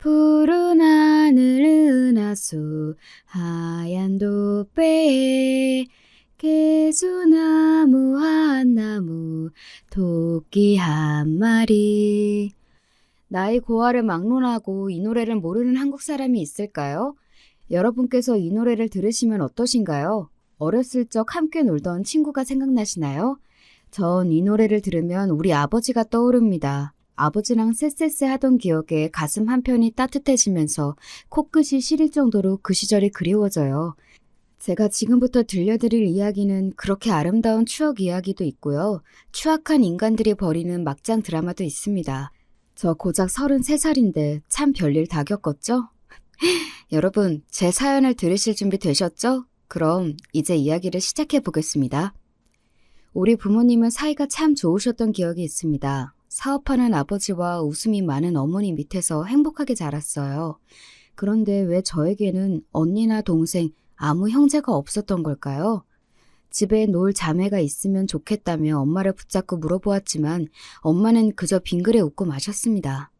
푸른 하늘 은하수 하얀 돛배에 개수나무 한 나무 토끼 한 마리. 나의 고아를 막론하고 이 노래를 모르는 한국 사람이 있을까요? 여러분께서 이 노래를 들으시면 어떠신가요? 어렸을 적 함께 놀던 친구가 생각나시나요? 전 이 노래를 들으면 우리 아버지가 떠오릅니다. 아버지랑 쎄쎄쎄 하던 기억에 가슴 한편이 따뜻해지면서 코끝이 시릴 정도로 그 시절이 그리워져요. 제가 지금부터 들려드릴 이야기는 그렇게 아름다운 추억 이야기도 있고요. 추악한 인간들이 벌이는 막장 드라마도 있습니다. 저 고작 33살인데 참 별일 다 겪었죠? 여러분, 제 사연을 들으실 준비 되셨죠? 그럼 이제 이야기를 시작해 보겠습니다. 우리 부모님은 사이가 참 좋으셨던 기억이 있습니다. 사업하는 아버지와 웃음이 많은 어머니 밑에서 행복하게 자랐어요. 그런데 왜 저에게는 언니나 동생, 아무 형제가 없었던 걸까요? 집에 놀 자매가 있으면 좋겠다며 엄마를 붙잡고 물어보았지만 엄마는 그저 빙그레 웃고 마셨습니다.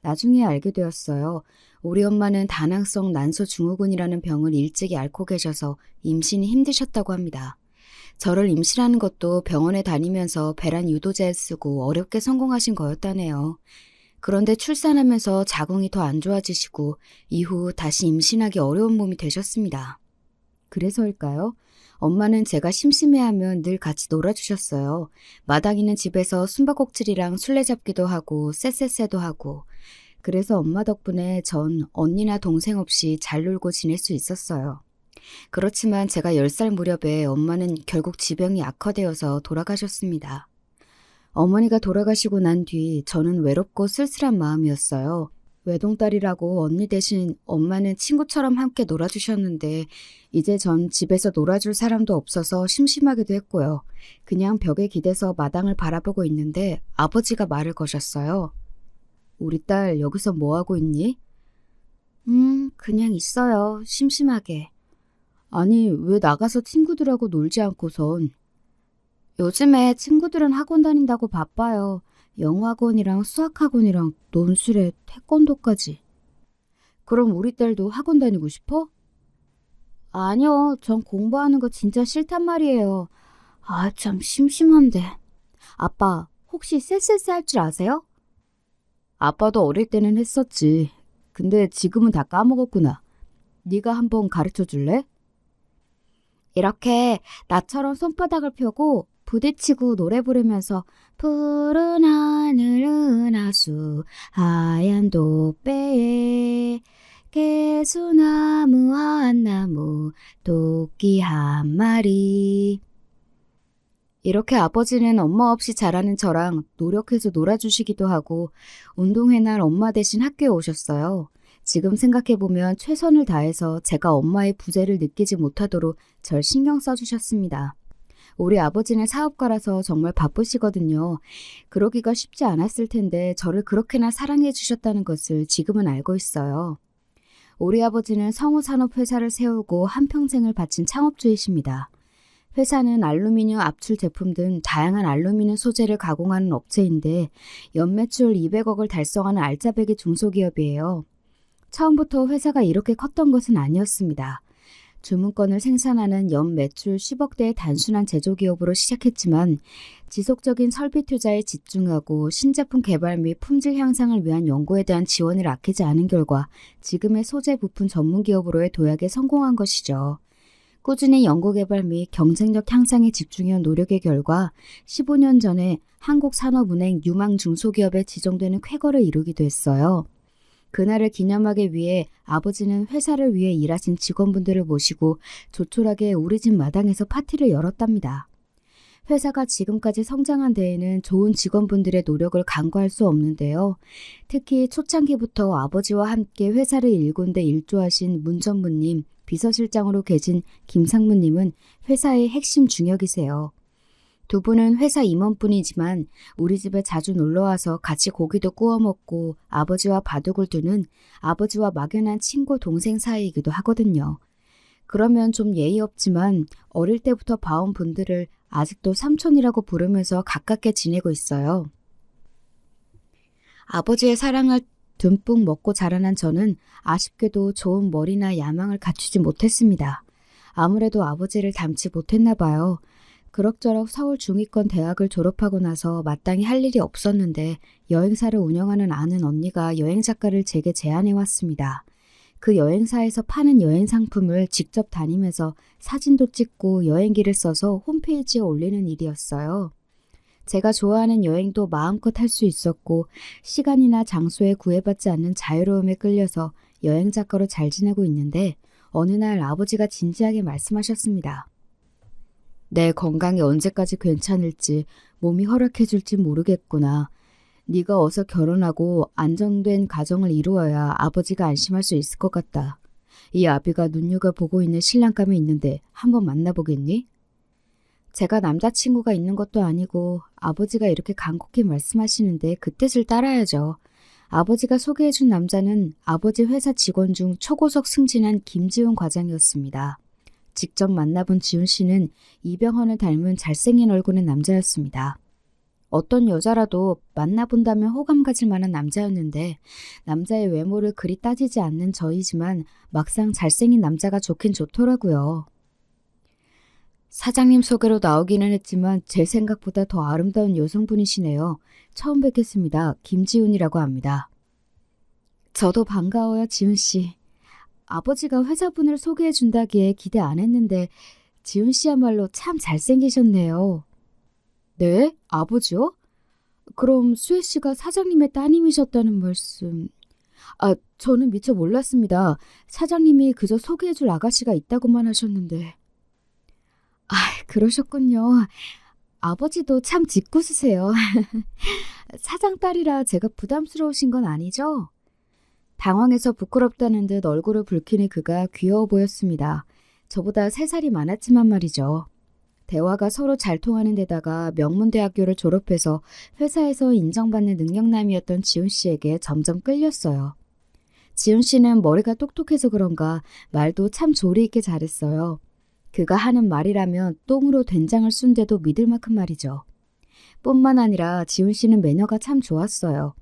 나중에 알게 되었어요. 우리 엄마는 다낭성 난소증후군이라는 병을 일찍이 앓고 계셔서 임신이 힘드셨다고 합니다. 저를 임신하는 것도 병원에 다니면서 배란 유도제를 쓰고 어렵게 성공하신 거였다네요. 그런데 출산하면서 자궁이 더 안 좋아지시고 이후 다시 임신하기 어려운 몸이 되셨습니다. 그래서일까요? 엄마는 제가 심심해하면 늘 같이 놀아주셨어요. 마당 있는 집에서 숨바꼭질이랑 술래잡기도 하고 쎄쎄쎄도 하고. 그래서 엄마 덕분에 전 언니나 동생 없이 잘 놀고 지낼 수 있었어요. 그렇지만 제가 10살 무렵에 엄마는 결국 지병이 악화되어서 돌아가셨습니다. 어머니가 돌아가시고 난 뒤 저는 외롭고 쓸쓸한 마음이었어요. 외동딸이라고 언니 대신 엄마는 친구처럼 함께 놀아주셨는데 이제 전 집에서 놀아줄 사람도 없어서 심심하기도 했고요. 그냥 벽에 기대서 마당을 바라보고 있는데 아버지가 말을 거셨어요. 우리 딸 여기서 뭐하고 있니? 그냥 있어요. 심심하게. 아니, 왜 나가서 친구들하고 놀지 않고선? 요즘에 친구들은 학원 다닌다고 바빠요. 영어학원이랑 수학학원이랑 논술에 태권도까지. 그럼 우리 딸도 학원 다니고 싶어? 아니요, 전 공부하는 거 진짜 싫단 말이에요. 아, 참 심심한데. 아빠, 혹시 쎄쎄쎄 할 줄 아세요? 아빠도 어릴 때는 했었지. 근데 지금은 다 까먹었구나. 네가 한번 가르쳐 줄래? 이렇게 나처럼 손바닥을 펴고 부딪히고 노래 부르면서 푸른 하늘 은하수 하얀 돛배에 개수나무 한 나무 토끼 한 마리. 이렇게 아버지는 엄마 없이 자라는 저랑 노력해서 놀아주시기도 하고 운동회 날 엄마 대신 학교에 오셨어요. 지금 생각해보면 최선을 다해서 제가 엄마의 부재를 느끼지 못하도록 절 신경 써주셨습니다. 우리 아버지는 사업가라서 정말 바쁘시거든요. 그러기가 쉽지 않았을 텐데 저를 그렇게나 사랑해 주셨다는 것을 지금은 알고 있어요. 우리 아버지는 성우산업회사를 세우고 한평생을 바친 창업주이십니다. 회사는 알루미늄 압출 제품 등 다양한 알루미늄 소재를 가공하는 업체인데 연매출 200억을 달성하는 알짜배기 중소기업이에요. 처음부터 회사가 이렇게 컸던 것은 아니었습니다. 주문권을 생산하는 연 매출 10억대의 단순한 제조기업으로 시작했지만 지속적인 설비 투자에 집중하고 신제품 개발 및 품질 향상을 위한 연구에 대한 지원을 아끼지 않은 결과 지금의 소재 부품 전문기업으로의 도약에 성공한 것이죠. 꾸준히 연구개발 및 경쟁력 향상에 집중해온 노력의 결과 15년 전에 한국산업은행 유망 중소기업에 지정되는 쾌거를 이루기도 했어요. 그날을 기념하기 위해 아버지는 회사를 위해 일하신 직원분들을 모시고 조촐하게 우리 집 마당에서 파티를 열었답니다. 회사가 지금까지 성장한 데에는 좋은 직원분들의 노력을 간과할 수 없는데요. 특히 초창기부터 아버지와 함께 회사를 일군데 일조하신 문 전무님, 비서실장으로 계신 김상무님은 회사의 핵심 중역이세요. 두 분은 회사 임원뿐이지만 우리 집에 자주 놀러와서 같이 고기도 구워 먹고 아버지와 바둑을 두는 아버지와 막연한 친구 동생 사이이기도 하거든요. 그러면 좀 예의 없지만 어릴 때부터 봐온 분들을 아직도 삼촌이라고 부르면서 가깝게 지내고 있어요. 아버지의 사랑을 듬뿍 먹고 자라난 저는 아쉽게도 좋은 머리나 야망을 갖추지 못했습니다. 아무래도 아버지를 닮지 못했나 봐요. 그럭저럭 서울 중위권 대학을 졸업하고 나서 마땅히 할 일이 없었는데 여행사를 운영하는 아는 언니가 여행 작가를 제게 제안해 왔습니다. 그 여행사에서 파는 여행 상품을 직접 다니면서 사진도 찍고 여행기를 써서 홈페이지에 올리는 일이었어요. 제가 좋아하는 여행도 마음껏 할 수 있었고 시간이나 장소에 구애받지 않는 자유로움에 끌려서 여행 작가로 잘 지내고 있는데 어느 날 아버지가 진지하게 말씀하셨습니다. 내 건강이 언제까지 괜찮을지 몸이 허락해줄지 모르겠구나. 네가 어서 결혼하고 안정된 가정을 이루어야 아버지가 안심할 수 있을 것 같다. 이 아비가 눈여겨보고 있는 신랑감이 있는데 한번 만나보겠니? 제가 남자친구가 있는 것도 아니고 아버지가 이렇게 간곡히 말씀하시는데 그 뜻을 따라야죠. 아버지가 소개해준 남자는 아버지 회사 직원 중 초고속 승진한 김지훈 과장이었습니다. 직접 만나본 지훈 씨는 이병헌을 닮은 잘생긴 얼굴의 남자였습니다. 어떤 여자라도 만나본다면 호감 가질 만한 남자였는데 남자의 외모를 그리 따지지 않는 저이지만 막상 잘생긴 남자가 좋긴 좋더라고요. 사장님 소개로 나오기는 했지만 제 생각보다 더 아름다운 여성분이시네요. 처음 뵙겠습니다. 김지훈이라고 합니다. 저도 반가워요, 지훈 씨. 아버지가 회사분을 소개해 준다기에 기대 안 했는데 지훈 씨야말로 참 잘생기셨네요. 네? 아버지요? 그럼 수혜 씨가 사장님의 따님이셨다는 말씀... 저는 미처 몰랐습니다. 사장님이 그저 소개해 줄 아가씨가 있다고만 하셨는데... 그러셨군요. 아버지도 참 짓궂으세요. 사장 딸이라 제가 부담스러우신 건 아니죠? 당황해서 부끄럽다는 듯 얼굴을 붉히니 그가 귀여워 보였습니다. 저보다 3살이 많았지만 말이죠. 대화가 서로 잘 통하는 데다가 명문대학교를 졸업해서 회사에서 인정받는 능력남이었던 지훈 씨에게 점점 끌렸어요. 지훈 씨는 머리가 똑똑해서 그런가 말도 참 조리 있게 잘했어요. 그가 하는 말이라면 똥으로 된장을 쓴데도 믿을 만큼 말이죠. 뿐만 아니라 지훈 씨는 매너가 참 좋았어요.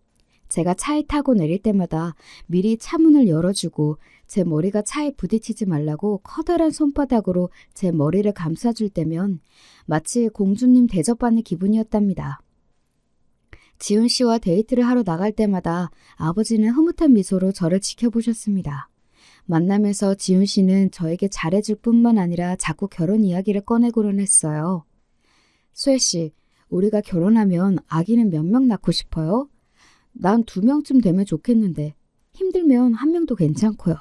제가 차에 타고 내릴 때마다 미리 차문을 열어주고 제 머리가 차에 부딪히지 말라고 커다란 손바닥으로 제 머리를 감싸줄 때면 마치 공주님 대접받는 기분이었답니다. 지훈 씨와 데이트를 하러 나갈 때마다 아버지는 흐뭇한 미소로 저를 지켜보셨습니다. 만나면서 지훈 씨는 저에게 잘해줄 뿐만 아니라 자꾸 결혼 이야기를 꺼내고는 했어요. 수혜 씨, 우리가 결혼하면 아기는 몇 명 낳고 싶어요? 난 2명쯤 되면 좋겠는데 힘들면 1명도 괜찮고요.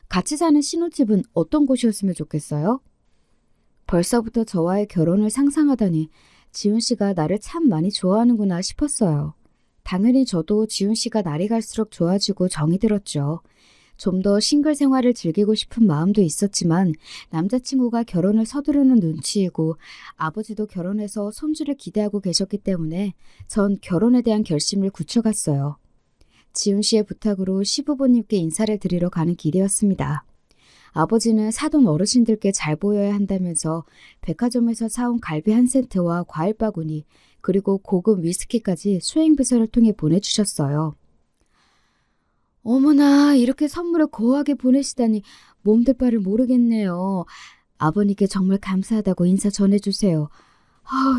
같이 사는 신혼집은 어떤 곳이었으면 좋겠어요? 벌써부터 저와의 결혼을 상상하다니 지훈 씨가 나를 참 많이 좋아하는구나 싶었어요. 당연히 저도 지훈 씨가 날이 갈수록 좋아지고 정이 들었죠. 좀 더 싱글 생활을 즐기고 싶은 마음도 있었지만 남자친구가 결혼을 서두르는 눈치이고 아버지도 결혼해서 손주를 기대하고 계셨기 때문에 전 결혼에 대한 결심을 굳혀갔어요. 지훈 씨의 부탁으로 시부모님께 인사를 드리러 가는 길이었습니다. 아버지는 사돈 어르신들께 잘 보여야 한다면서 백화점에서 사온 갈비 한 세트와 과일 바구니 그리고 고급 위스키까지 수행비서를 통해 보내주셨어요. 어머나, 이렇게 선물을 고하게 보내시다니 몸둘 바를 모르겠네요. 아버님께 정말 감사하다고 인사 전해주세요.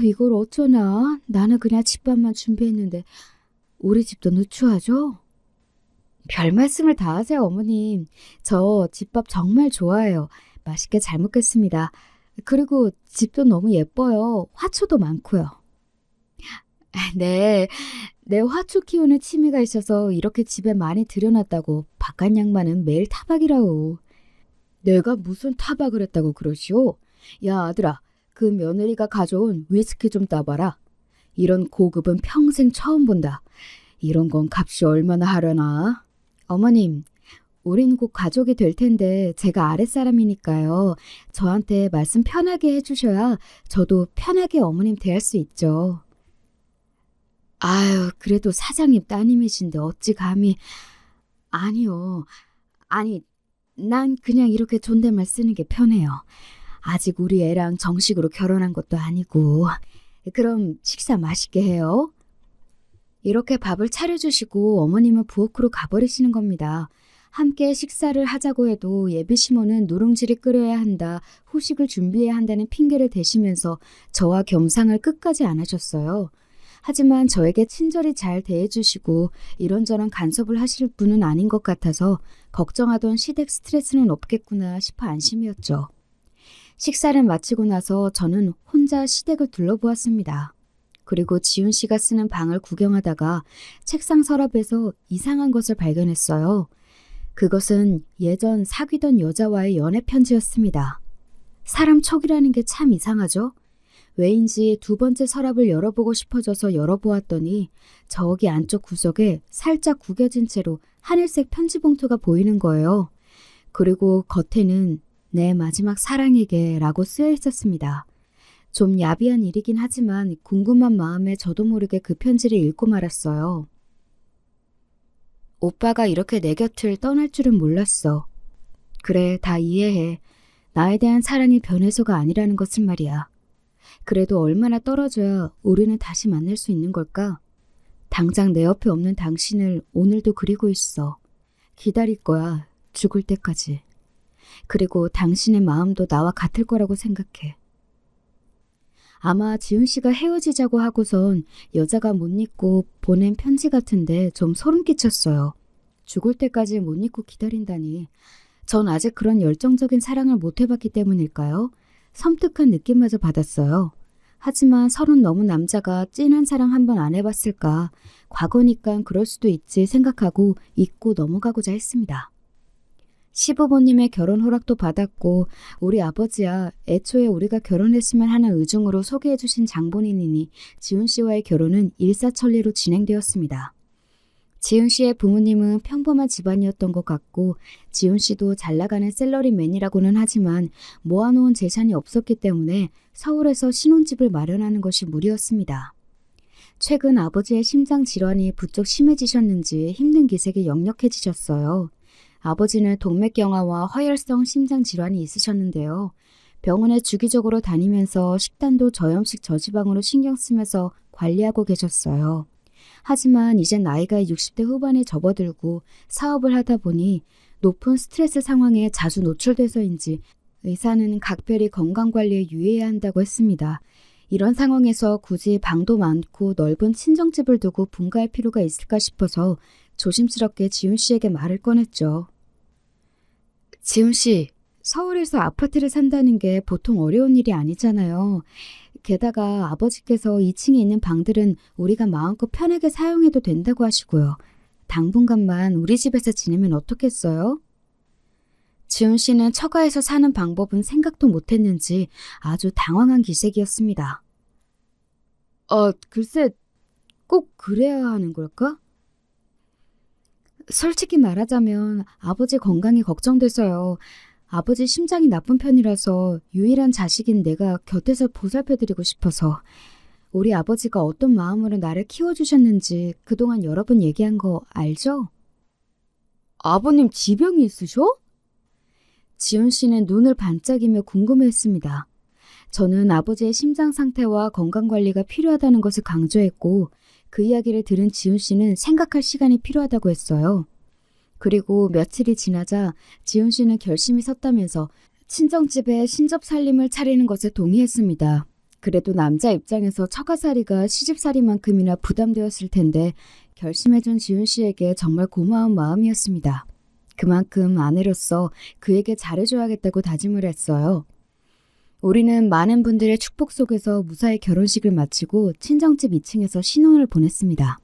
이걸 어쩌나. 나는 그냥 집밥만 준비했는데 우리 집도 누추하죠? 별 말씀을 다 하세요, 어머님. 저 집밥 정말 좋아해요. 맛있게 잘 먹겠습니다. 그리고 집도 너무 예뻐요. 화초도 많고요. 네, 내 화초 키우는 취미가 있어서 이렇게 집에 많이 들여놨다고 바깥 양반은 매일 타박이라오. 내가 무슨 타박을 했다고 그러시오? 야, 아들아, 그 며느리가 가져온 위스키 좀 따봐라. 이런 고급은 평생 처음 본다. 이런 건 값이 얼마나 하려나? 어머님, 우린 곧 가족이 될 텐데 제가 아랫사람이니까요. 저한테 말씀 편하게 해주셔야 저도 편하게 어머님 대할 수 있죠. 아유, 그래도 사장님 따님이신데 어찌 감히... 아니요. 아니, 난 그냥 이렇게 존댓말 쓰는 게 편해요. 아직 우리 애랑 정식으로 결혼한 것도 아니고. 그럼 식사 맛있게 해요. 이렇게 밥을 차려주시고 어머님은 부엌으로 가버리시는 겁니다. 함께 식사를 하자고 해도 예비 시모는 누룽지를 끓여야 한다, 후식을 준비해야 한다는 핑계를 대시면서 저와 겸상을 끝까지 안 하셨어요. 하지만 저에게 친절히 잘 대해주시고 이런저런 간섭을 하실 분은 아닌 것 같아서 걱정하던 시댁 스트레스는 없겠구나 싶어 안심이었죠. 식사를 마치고 나서 저는 혼자 시댁을 둘러보았습니다. 그리고 지훈 씨가 쓰는 방을 구경하다가 책상 서랍에서 이상한 것을 발견했어요. 그것은 예전 사귀던 여자와의 연애 편지였습니다. 사람 촉이라는 게 참 이상하죠? 왜인지 두 번째 서랍을 열어보고 싶어져서 열어보았더니 저기 안쪽 구석에 살짝 구겨진 채로 하늘색 편지 봉투가 보이는 거예요. 그리고 겉에는 내 마지막 사랑에게 라고 쓰여 있었습니다. 좀 야비한 일이긴 하지만 궁금한 마음에 저도 모르게 그 편지를 읽고 말았어요. 오빠가 이렇게 내 곁을 떠날 줄은 몰랐어. 그래, 다 이해해. 나에 대한 사랑이 변해서가 아니라는 것을 말이야. 그래도 얼마나 떨어져야 우리는 다시 만날 수 있는 걸까? 당장 내 옆에 없는 당신을 오늘도 그리고 있어. 기다릴 거야, 죽을 때까지. 그리고 당신의 마음도 나와 같을 거라고 생각해. 아마 지훈 씨가 헤어지자고 하고선 여자가 못 잊고 보낸 편지 같은데 좀 소름 끼쳤어요. 죽을 때까지 못 잊고 기다린다니. 전 아직 그런 열정적인 사랑을 못 해봤기 때문일까요? 섬뜩한 느낌마저 받았어요. 하지만 30 넘은 남자가 찐한 사랑 한 번 안 해봤을까? 과거니까 그럴 수도 있지 생각하고 잊고 넘어가고자 했습니다. 시부모님의 결혼 허락도 받았고 우리 아버지야 애초에 우리가 결혼했으면 하는 의중으로 소개해 주신 장본인이니 지훈 씨와의 결혼은 일사천리로 진행되었습니다. 지훈 씨의 부모님은 평범한 집안이었던 것 같고 지훈 씨도 잘 나가는 샐러리맨이라고는 하지만 모아놓은 재산이 없었기 때문에 서울에서 신혼집을 마련하는 것이 무리였습니다. 최근 아버지의 심장 질환이 부쩍 심해지셨는지 힘든 기색이 역력해지셨어요. 아버지는 동맥경화와 허혈성 심장 질환이 있으셨는데요. 병원에 주기적으로 다니면서 식단도 저염식 저지방으로 신경 쓰면서 관리하고 계셨어요. 하지만 이제 나이가 60대 후반에 접어들고 사업을 하다 보니 높은 스트레스 상황에 자주 노출돼서인지 의사는 각별히 건강관리에 유의해야 한다고 했습니다. 이런 상황에서 굳이 방도 많고 넓은 친정집을 두고 분가할 필요가 있을까 싶어서 조심스럽게 지훈 씨에게 말을 꺼냈죠. 지훈 씨, 서울에서 아파트를 산다는 게 보통 어려운 일이 아니잖아요. 게다가 아버지께서 2층에 있는 방들은 우리가 마음껏 편하게 사용해도 된다고 하시고요. 당분간만 우리 집에서 지내면 어떻겠어요? 지훈 씨는 처가에서 사는 방법은 생각도 못했는지 아주 당황한 기색이었습니다. 글쎄, 꼭 그래야 하는 걸까? 솔직히 말하자면 아버지 건강이 걱정돼서요. 아버지 심장이 나쁜 편이라서 유일한 자식인 내가 곁에서 보살펴드리고 싶어서. 우리 아버지가 어떤 마음으로 나를 키워주셨는지 그동안 여러 번 얘기한 거 알죠? 아버님 지병이 있으셔? 지훈 씨는 눈을 반짝이며 궁금해했습니다. 저는 아버지의 심장 상태와 건강관리가 필요하다는 것을 강조했고 그 이야기를 들은 지훈 씨는 생각할 시간이 필요하다고 했어요. 그리고 며칠이 지나자 지훈 씨는 결심이 섰다면서 친정집에 신접살림을 차리는 것에 동의했습니다. 그래도 남자 입장에서 처가살이가 시집살이만큼이나 부담되었을 텐데 결심해준 지훈 씨에게 정말 고마운 마음이었습니다. 그만큼 아내로서 그에게 잘해줘야겠다고 다짐을 했어요. 우리는 많은 분들의 축복 속에서 무사히 결혼식을 마치고 친정집 2층에서 신혼을 보냈습니다.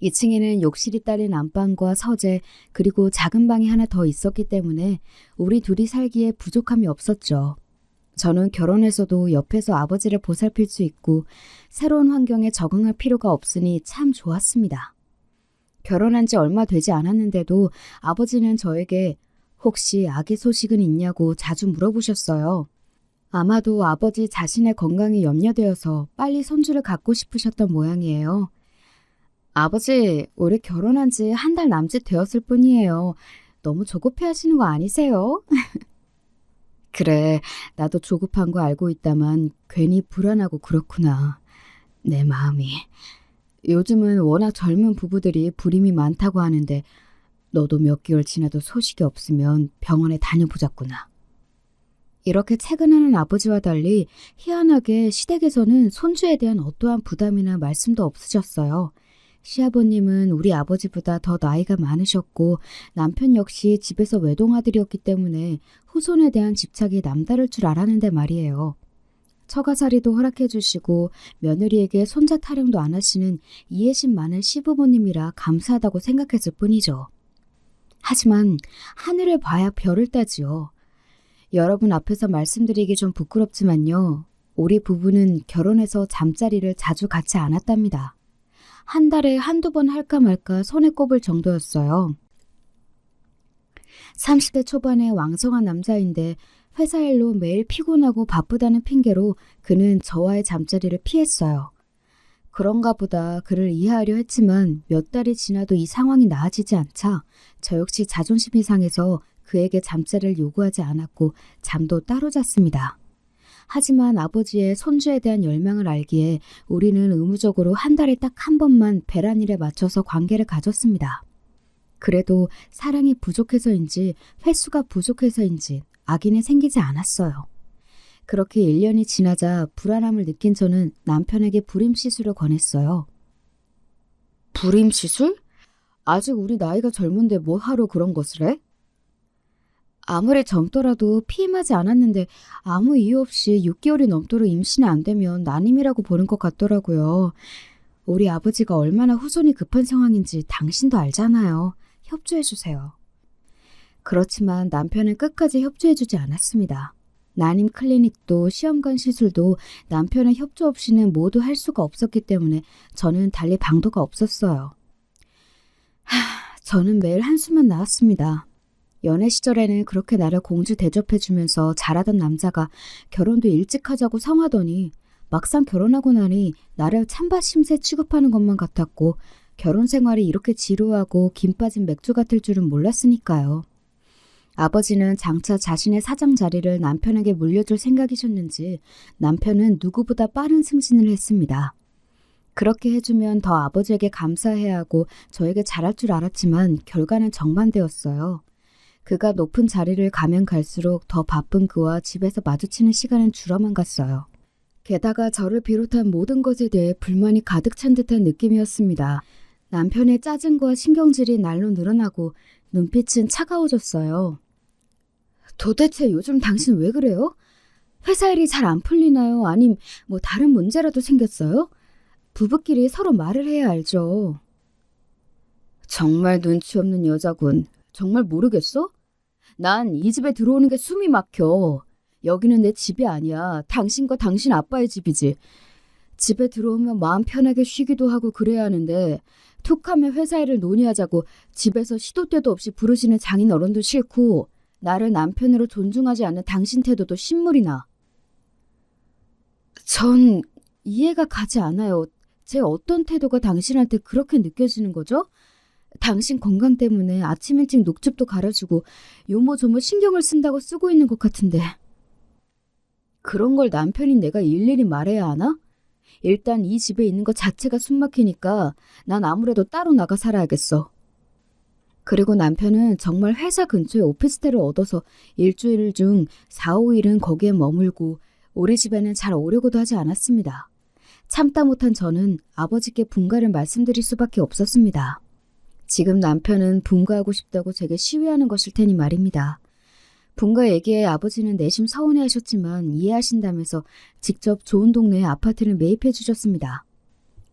2층에는 욕실이 딸린 안방과 서재 그리고 작은 방이 하나 더 있었기 때문에 우리 둘이 살기에 부족함이 없었죠. 저는 결혼해서도 옆에서 아버지를 보살필 수 있고 새로운 환경에 적응할 필요가 없으니 참 좋았습니다. 결혼한 지 얼마 되지 않았는데도 아버지는 저에게 혹시 아기 소식은 있냐고 자주 물어보셨어요. 아마도 아버지 자신의 건강이 염려되어서 빨리 손주를 갖고 싶으셨던 모양이에요. 아버지, 올해 결혼한 지 한 달 남짓 되었을 뿐이에요. 너무 조급해 하시는 거 아니세요? 그래, 나도 조급한 거 알고 있다만 괜히 불안하고 그렇구나. 내 마음이. 요즘은 워낙 젊은 부부들이 불임이 많다고 하는데 너도 몇 개월 지나도 소식이 없으면 병원에 다녀보자꾸나. 이렇게 채근하는 아버지와 달리 희한하게 시댁에서는 손주에 대한 어떠한 부담이나 말씀도 없으셨어요. 시아버님은 우리 아버지보다 더 나이가 많으셨고 남편 역시 집에서 외동아들이었기 때문에 후손에 대한 집착이 남다를 줄 알았는데 말이에요. 처가살이도 허락해 주시고 며느리에게 손자 타령도 안 하시는 이해심 많은 시부모님이라 감사하다고 생각했을 뿐이죠. 하지만 하늘을 봐야 별을 따지요. 여러분 앞에서 말씀드리기 좀 부끄럽지만요. 우리 부부는 결혼해서 잠자리를 자주 갖지 않았답니다. 한 달에 한두 번 할까 말까 손에 꼽을 정도였어요. 30대 초반의 왕성한 남자인데 회사 일로 매일 피곤하고 바쁘다는 핑계로 그는 저와의 잠자리를 피했어요. 그런가 보다 그를 이해하려 했지만 몇 달이 지나도 이 상황이 나아지지 않자 저 역시 자존심이 상해서 그에게 잠자리를 요구하지 않았고 잠도 따로 잤습니다. 하지만 아버지의 손주에 대한 열망을 알기에 우리는 의무적으로 한 달에 딱 한 번만 배란일에 맞춰서 관계를 가졌습니다. 그래도 사랑이 부족해서인지 횟수가 부족해서인지 악인이 생기지 않았어요. 그렇게 1년이 지나자 불안함을 느낀 저는 남편에게 불임시술을 권했어요. 불임시술? 아직 우리 나이가 젊은데 뭐 하러 그런 것을 해? 아무리 젊더라도 피임하지 않았는데 아무 이유 없이 6개월이 넘도록 임신이 안 되면 난임이라고 보는 것 같더라고요. 우리 아버지가 얼마나 후손이 급한 상황인지 당신도 알잖아요. 협조해주세요. 그렇지만 남편은 끝까지 협조해주지 않았습니다. 난임 클리닉도 시험관 시술도 남편의 협조 없이는 모두 할 수가 없었기 때문에 저는 달리 방도가 없었어요. 저는 매일 한숨만 나왔습니다. 연애 시절에는 그렇게 나를 공주 대접해주면서 잘하던 남자가 결혼도 일찍 하자고 성하더니 막상 결혼하고 나니 나를 찬밥 심세 취급하는 것만 같았고 결혼 생활이 이렇게 지루하고 김 빠진 맥주 같을 줄은 몰랐으니까요. 아버지는 장차 자신의 사장 자리를 남편에게 물려줄 생각이셨는지 남편은 누구보다 빠른 승진을 했습니다. 그렇게 해주면 더 아버지에게 감사해야 하고 저에게 잘할 줄 알았지만 결과는 정반대였어요. 그가 높은 자리를 가면 갈수록 더 바쁜 그와 집에서 마주치는 시간은 줄어만 갔어요. 게다가 저를 비롯한 모든 것에 대해 불만이 가득 찬 듯한 느낌이었습니다. 남편의 짜증과 신경질이 날로 늘어나고 눈빛은 차가워졌어요. 도대체 요즘 당신 왜 그래요? 회사 일이 잘 안 풀리나요? 아님 뭐 다른 문제라도 생겼어요? 부부끼리 서로 말을 해야 알죠. 정말 눈치 없는 여자군. 정말 모르겠어? 난 이 집에 들어오는 게 숨이 막혀. 여기는 내 집이 아니야. 당신과 당신 아빠의 집이지. 집에 들어오면 마음 편하게 쉬기도 하고 그래야 하는데 툭하면 회사 일을 논의하자고 집에서 시도 때도 없이 부르시는 장인 어른도 싫고 나를 남편으로 존중하지 않는 당신 태도도 신물이 나. 전 이해가 가지 않아요. 제 어떤 태도가 당신한테 그렇게 느껴지는 거죠? 당신 건강 때문에 아침 일찍 녹즙도 갈아주고 요모조모 신경을 쓴다고 쓰고 있는 것 같은데. 그런 걸 남편인 내가 일일이 말해야 하나? 일단 이 집에 있는 것 자체가 숨막히니까 난 아무래도 따로 나가 살아야겠어. 그리고 남편은 정말 회사 근처에 오피스텔을 얻어서 일주일 중 4, 5일은 거기에 머물고 우리 집에는 잘 오려고도 하지 않았습니다. 참다 못한 저는 아버지께 분가를 말씀드릴 수밖에 없었습니다. 지금 남편은 분가하고 싶다고 제게 시위하는 것일 테니 말입니다. 분가 얘기에 아버지는 내심 서운해하셨지만 이해하신다면서 직접 좋은 동네에 아파트를 매입해 주셨습니다.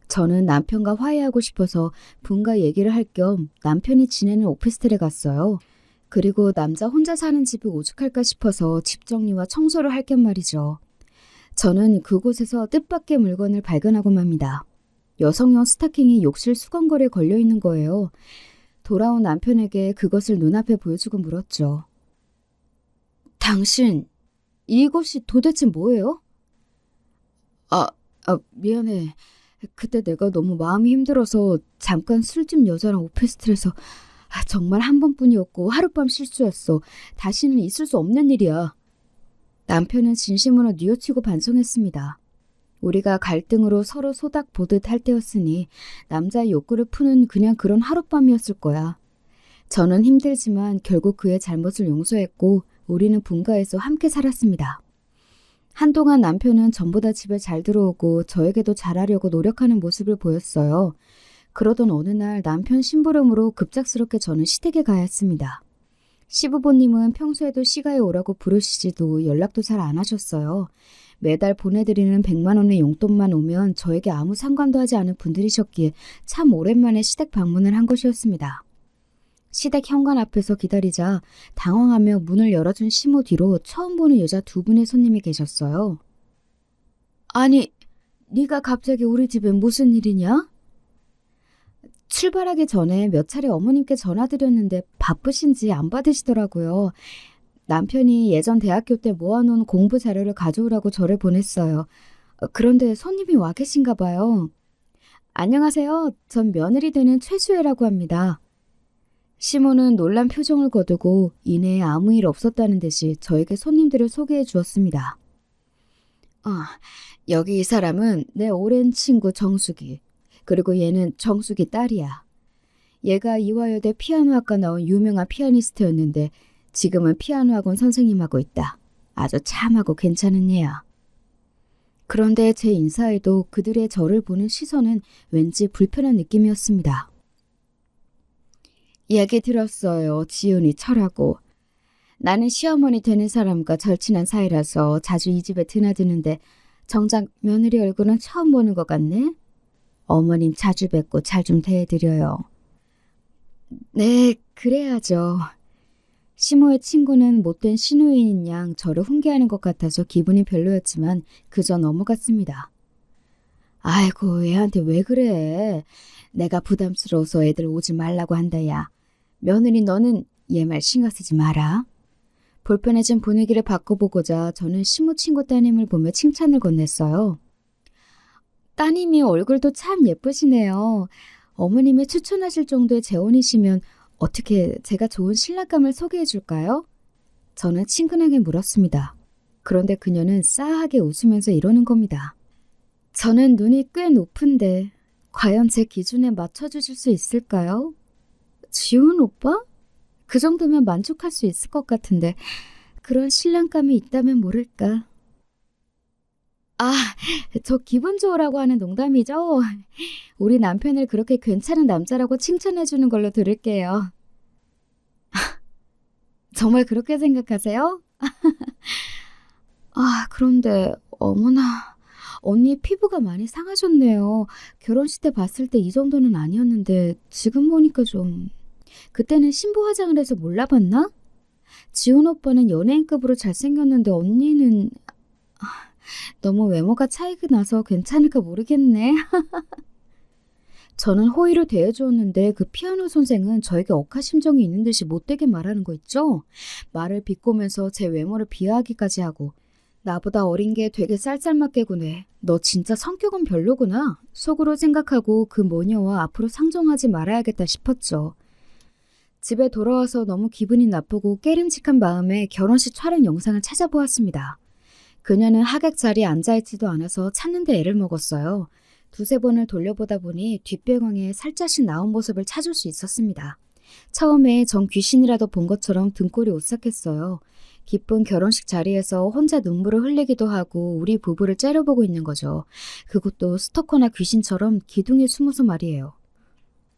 저는 남편과 화해하고 싶어서 분가 얘기를 할 겸 남편이 지내는 오피스텔에 갔어요. 그리고 남자 혼자 사는 집이 오죽할까 싶어서 집 정리와 청소를 할 겸 말이죠. 저는 그곳에서 뜻밖의 물건을 발견하고 맙니다. 여성용 스타킹이 욕실 수건걸이에 걸려있는 거예요. 돌아온 남편에게 그것을 눈앞에 보여주고 물었죠. 당신, 이곳이 도대체 뭐예요? 미안해. 그때 내가 너무 마음이 힘들어서 잠깐 술집 여자랑 오피스텔에서 정말 한 번뿐이었고 하룻밤 실수였어. 다시는 있을 수 없는 일이야. 남편은 진심으로 뉘우치고 반성했습니다. 우리가 갈등으로 서로 소닥 보듯 할 때였으니 남자의 욕구를 푸는 그냥 그런 하룻밤이었을 거야. 저는 힘들지만 결국 그의 잘못을 용서했고 우리는 분가해서 함께 살았습니다. 한동안 남편은 전보다 집에 잘 들어오고 저에게도 잘하려고 노력하는 모습을 보였어요. 그러던 어느 날 남편 심부름으로 급작스럽게 저는 시댁에 가야 했습니다. 시부모님은 평소에도 시가에 오라고 부르시지도 연락도 잘 안 하셨어요. 매달 보내드리는 100만 원의 용돈만 오면 저에게 아무 상관도 하지 않은 분들이셨기에 참 오랜만에 시댁 방문을 한 것이었습니다. 시댁 현관 앞에서 기다리자 당황하며 문을 열어준 시모 뒤로 처음 보는 여자 두 분의 손님이 계셨어요. 아니, 네가 갑자기 우리 집에 무슨 일이냐? 출발하기 전에 몇 차례 어머님께 전화드렸는데 바쁘신지 안 받으시더라고요. 남편이 예전 대학교 때 모아놓은 공부 자료를 가져오라고 저를 보냈어요. 그런데 손님이 와 계신가 봐요. 안녕하세요. 전 며느리 되는 최수혜라고 합니다. 시모는 놀란 표정을 거두고 이내에 아무 일 없었다는 듯이 저에게 손님들을 소개해 주었습니다. 여기 이 사람은 내 오랜 친구 정숙이. 그리고 얘는 정숙이 딸이야. 얘가 이화여대 피아노학과 나온 유명한 피아니스트였는데 지금은 피아노 학원 선생님 하고 있다. 아주 참하고 괜찮은 얘야. 그런데 제 인사에도 그들의 저를 보는 시선은 왠지 불편한 느낌이었습니다. 얘기 들었어요. 지훈이 철하고. 나는 시어머니 되는 사람과 절친한 사이라서 자주 이 집에 드나드는데 정작 며느리 얼굴은 처음 보는 것 같네. 어머님 자주 뵙고 잘 좀 대해드려요. 네, 그래야죠. 시모의 친구는 못된 신우이인 양 저를 훈계하는 것 같아서 기분이 별로였지만 그저 넘어갔습니다. 아이고, 애한테 왜 그래? 내가 부담스러워서 애들 오지 말라고 한다, 야. 며느리 너는 얘 말 신경 쓰지 마라. 불편해진 분위기를 바꿔보고자 저는 시모 친구 따님을 보며 칭찬을 건넸어요. 따님이 얼굴도 참 예쁘시네요. 어머님이 추천하실 정도의 재혼이시면 어떻게 제가 좋은 신랑감을 소개해 줄까요? 저는 친근하게 물었습니다. 그런데 그녀는 싸하게 웃으면서 이러는 겁니다. 저는 눈이 꽤 높은데 과연 제 기준에 맞춰주실 수 있을까요? 지훈 오빠? 그 정도면 만족할 수 있을 것 같은데 그런 신랑감이 있다면 모를까. 저 기분 좋으라고 하는 농담이죠? 우리 남편을 그렇게 괜찮은 남자라고 칭찬해주는 걸로 들을게요. 정말 그렇게 생각하세요? 그런데 어머나, 언니 피부가 많이 상하셨네요. 결혼식 때 봤을 때 이 정도는 아니었는데 지금 보니까 좀... 그때는 신부 화장을 해서 몰라봤나? 지훈 오빠는 연예인급으로 잘생겼는데 언니는... 너무 외모가 차이가 나서 괜찮을까 모르겠네. 저는 호의로 대해주었는데 그 피아노 선생은 저에게 억하심정이 있는 듯이 못되게 말하는 거 있죠? 말을 비꼬면서 제 외모를 비하하기까지 하고 나보다 어린 게 되게 쌀쌀맞게 구네. 너 진짜 성격은 별로구나. 속으로 생각하고 그 모녀와 앞으로 상종하지 말아야겠다 싶었죠. 집에 돌아와서 너무 기분이 나쁘고 깨름직한 마음에 결혼식 촬영 영상을 찾아보았습니다. 그녀는 하객 자리에 앉아있지도 않아서 찾는데 애를 먹었어요. 두세 번을 돌려보다 보니 뒷배경에 살짝씩 나온 모습을 찾을 수 있었습니다. 처음에 전 귀신이라도 본 것처럼 등골이 오싹했어요. 기쁜 결혼식 자리에서 혼자 눈물을 흘리기도 하고 우리 부부를 째려보고 있는 거죠. 그것도 스토커나 귀신처럼 기둥에 숨어서 말이에요.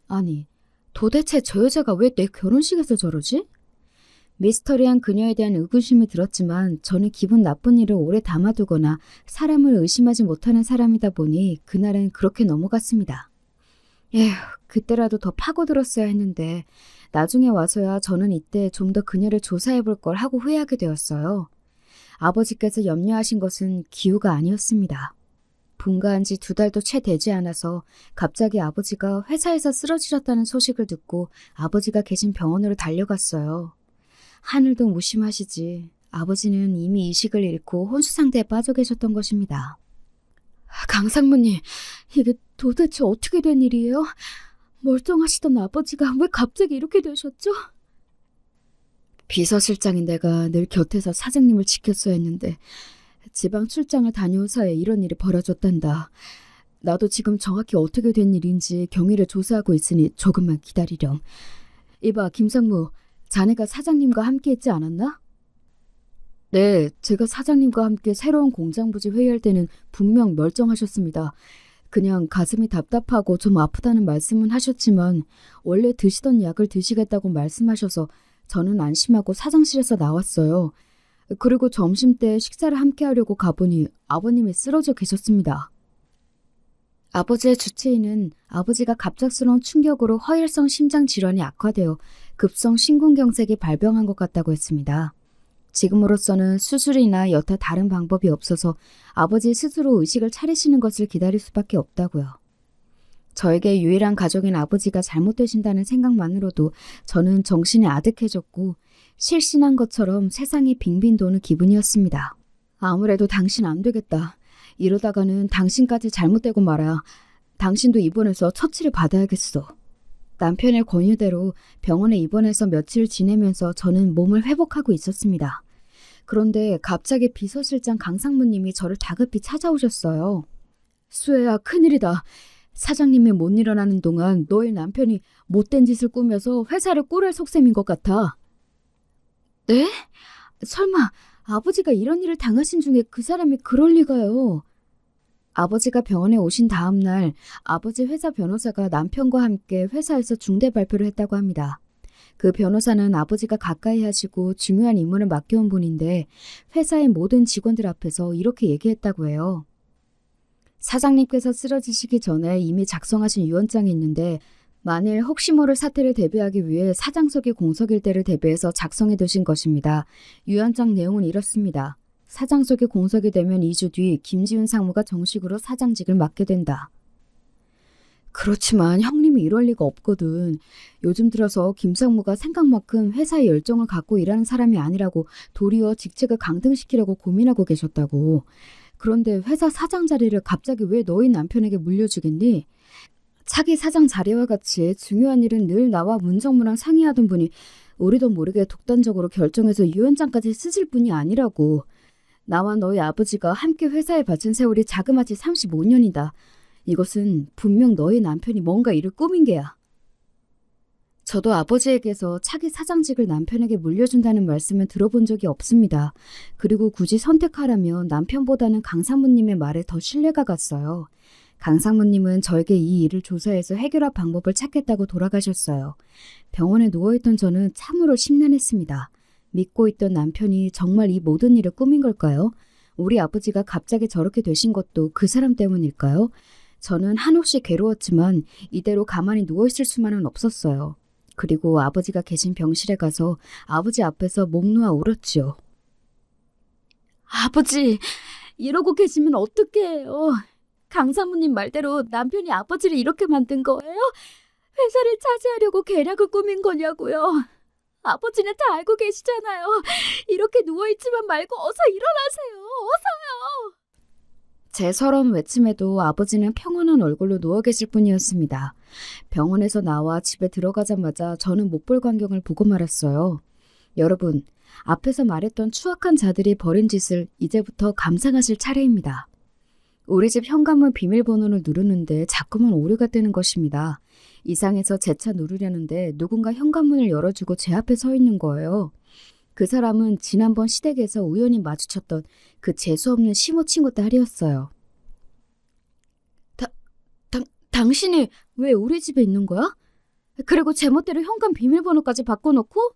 아니, 도대체 저 여자가 왜 내 결혼식에서 저러지? 미스터리한 그녀에 대한 의구심이 들었지만 저는 기분 나쁜 일을 오래 담아두거나 사람을 의심하지 못하는 사람이다 보니 그날은 그렇게 넘어갔습니다. 에휴, 그때라도 더 파고들었어야 했는데 나중에 와서야 저는 이때 좀 더 그녀를 조사해볼 걸 하고 후회하게 되었어요. 아버지께서 염려하신 것은 기우가 아니었습니다. 분가한 지 2달도 채 되지 않아서 갑자기 아버지가 회사에서 쓰러지셨다는 소식을 듣고 아버지가 계신 병원으로 달려갔어요. 하늘도 무심하시지. 아버지는 이미 의식을 잃고 혼수 상태에 빠져 계셨던 것입니다. 강상무님, 이게 도대체 어떻게 된 일이에요? 멀쩡하시던 아버지가 왜 갑자기 이렇게 되셨죠? 비서실장인 내가 늘 곁에서 사장님을 지켰어야 했는데 지방 출장을 다녀온 사이에 이런 일이 벌어졌단다. 나도 지금 정확히 어떻게 된 일인지 경위를 조사하고 있으니 조금만 기다리렴. 이봐, 김상무, 자네가 사장님과 함께 했지 않았나? 네, 제가 사장님과 함께 새로운 공장 부지 회의할 때는 분명 멀쩡하셨습니다. 그냥 가슴이 답답하고 좀 아프다는 말씀은 하셨지만 원래 드시던 약을 드시겠다고 말씀하셔서 저는 안심하고 사장실에서 나왔어요. 그리고 점심때 식사를 함께 하려고 가보니 아버님이 쓰러져 계셨습니다. 아버지의 주치의는 아버지가 갑작스러운 충격으로 허혈성 심장 질환이 악화되어 급성 심근경색이 발병한 것 같다고 했습니다. 지금으로서는 수술이나 여타 다른 방법이 없어서 아버지 스스로 의식을 차리시는 것을 기다릴 수밖에 없다고요. 저에게 유일한 가족인 아버지가 잘못되신다는 생각만으로도 저는 정신이 아득해졌고 실신한 것처럼 세상이 빙빙 도는 기분이었습니다. 아무래도 당신 안 되겠다. 이러다가는 당신까지 잘못되고 말아. 당신도 입원해서 처치를 받아야겠어. 남편의 권유대로 병원에 입원해서 며칠 지내면서 저는 몸을 회복하고 있었습니다. 그런데 갑자기 비서실장 강상무님이 저를 다급히 찾아오셨어요. 수혜야, 큰일이다. 사장님이 못 일어나는 동안 너의 남편이 못된 짓을 꾸며서 회사를 꿀할 속셈인 것 같아. 네? 설마 아버지가 이런 일을 당하신 중에 그 사람이 그럴 리가요. 아버지가 병원에 오신 다음 날 아버지 회사 변호사가 남편과 함께 회사에서 중대 발표를 했다고 합니다. 그 변호사는 아버지가 가까이 하시고 중요한 임무를 맡겨온 분인데 회사의 모든 직원들 앞에서 이렇게 얘기했다고 해요. 사장님께서 쓰러지시기 전에 이미 작성하신 유언장이 있는데 만일 혹시 모를 사태를 대비하기 위해 사장석의 공석일대를 대비해서 작성해 두신 것입니다. 유언장 내용은 이렇습니다. 사장석에 공석이 되면 2주 뒤 김지훈 상무가 정식으로 사장직을 맡게 된다. 그렇지만 형님이 이럴 리가 없거든. 요즘 들어서 김 상무가 생각만큼 회사에 열정을 갖고 일하는 사람이 아니라고 도리어 직책을 강등시키려고 고민하고 계셨다고. 그런데 회사 사장 자리를 갑자기 왜 너희 남편에게 물려주겠니? 차기 사장 자리와 같이 중요한 일은 늘 나와 문정무랑 상의하던 분이 우리도 모르게 독단적으로 결정해서 유언장까지 쓰실 분이 아니라고. 나와 너희 아버지가 함께 회사에 바친 세월이 자그마치 35년이다. 이것은 분명 너희 남편이 뭔가 일을 꾸민 게야. 저도 아버지에게서 차기 사장직을 남편에게 물려준다는 말씀을 들어본 적이 없습니다. 그리고 굳이 선택하라면 남편보다는 강상무님의 말에 더 신뢰가 갔어요. 강상무님은 저에게 이 일을 조사해서 해결할 방법을 찾겠다고 돌아가셨어요. 병원에 누워있던 저는 참으로 심란했습니다. 믿고 있던 남편이 정말 이 모든 일을 꾸민 걸까요? 우리 아버지가 갑자기 저렇게 되신 것도 그 사람 때문일까요? 저는 한없이 괴로웠지만 이대로 가만히 누워있을 수만은 없었어요. 그리고 아버지가 계신 병실에 가서 아버지 앞에서 목 놓아 울었지요. 아버지, 이러고 계시면 어떡해요? 강사모님 말대로 남편이 아버지를 이렇게 만든 거예요? 회사를 차지하려고 계략을 꾸민 거냐고요? 아버지는 다 알고 계시잖아요. 이렇게 누워있지만 말고 어서 일어나세요. 어서요. 제 서러운 외침에도 아버지는 평온한 얼굴로 누워 계실 뿐이었습니다. 병원에서 나와 집에 들어가자마자 저는 못 볼 광경을 보고 말았어요. 여러분, 앞에서 말했던 추악한 자들이 벌인 짓을 이제부터 감상하실 차례입니다. 우리 집 현관문 비밀번호를 누르는데 자꾸만 오류가 뜨는 것입니다. 이상해서 재차 누르려는데 누군가 현관문을 열어주고 제 앞에 서 있는 거예요. 그 사람은 지난번 시댁에서 우연히 마주쳤던 그 재수없는 시모 친구 딸이었어요. 당신이 왜 우리 집에 있는 거야? 그리고 제멋대로 현관 비밀번호까지 바꿔놓고?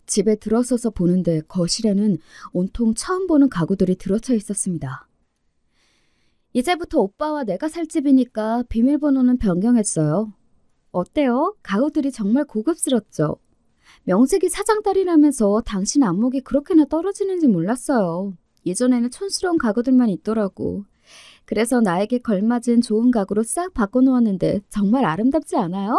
집에 들어서서 보는데 거실에는 온통 처음 보는 가구들이 들어차 있었습니다. 이제부터 오빠와 내가 살 집이니까 비밀번호는 변경했어요. 어때요? 가구들이 정말 고급스럽죠? 명색이 사장딸이라면서 당신 안목이 그렇게나 떨어지는지 몰랐어요. 예전에는 촌스러운 가구들만 있더라고. 그래서 나에게 걸맞은 좋은 가구로 싹 바꿔놓았는데 정말 아름답지 않아요?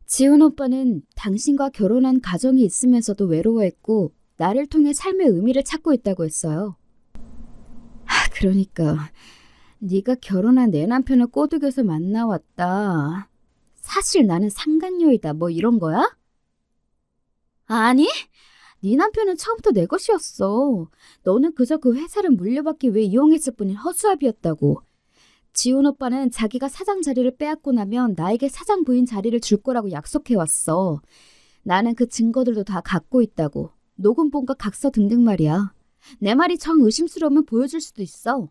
지훈 오빠는 당신과 결혼한 가정이 있으면서도 외로워했고 나를 통해 삶의 의미를 찾고 있다고 했어요. 그러니까 네가 결혼한 내 남편을 꼬드겨서 만나왔다. 사실 나는 상간녀이다 뭐 이런 거야? 아니, 네 남편은 처음부터 내 것이었어. 너는 그저 그 회사를 물려받기 위해 이용했을 뿐인 허수아비였다고. 지훈 오빠는 자기가 사장 자리를 빼앗고 나면 나에게 사장 부인 자리를 줄 거라고 약속해왔어. 나는 그 증거들도 다 갖고 있다고. 녹음본과 각서 등등 말이야. 내 말이 정 의심스러우면 보여줄 수도 있어.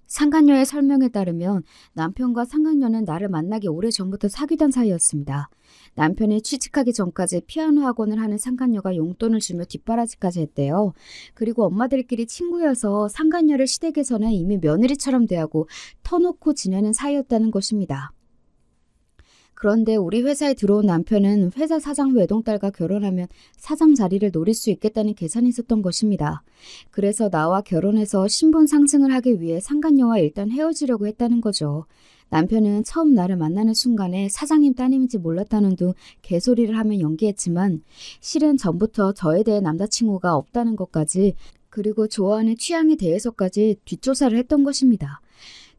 상간녀의 설명에 따르면 남편과 상간녀는 나를 만나기 오래전부터 사귀던 사이였습니다. 남편이 취직하기 전까지 피아노 학원을 하는 상간녀가 용돈을 주며 뒷바라지까지 했대요. 그리고 엄마들끼리 친구여서 상간녀를 시댁에서는 이미 며느리처럼 대하고 터놓고 지내는 사이였다는 것입니다. 그런데 우리 회사에 들어온 남편은 회사 사장 외동딸과 결혼하면 사장 자리를 노릴 수 있겠다는 계산이 있었던 것입니다. 그래서 나와 결혼해서 신분 상승을 하기 위해 상간녀와 일단 헤어지려고 했다는 거죠. 남편은 처음 나를 만나는 순간에 사장님 따님인지 몰랐다는 둥 개소리를 하며 연기했지만 실은 전부터 저에 대해 남자친구가 없다는 것까지 그리고 좋아하는 취향에 대해서까지 뒷조사를 했던 것입니다.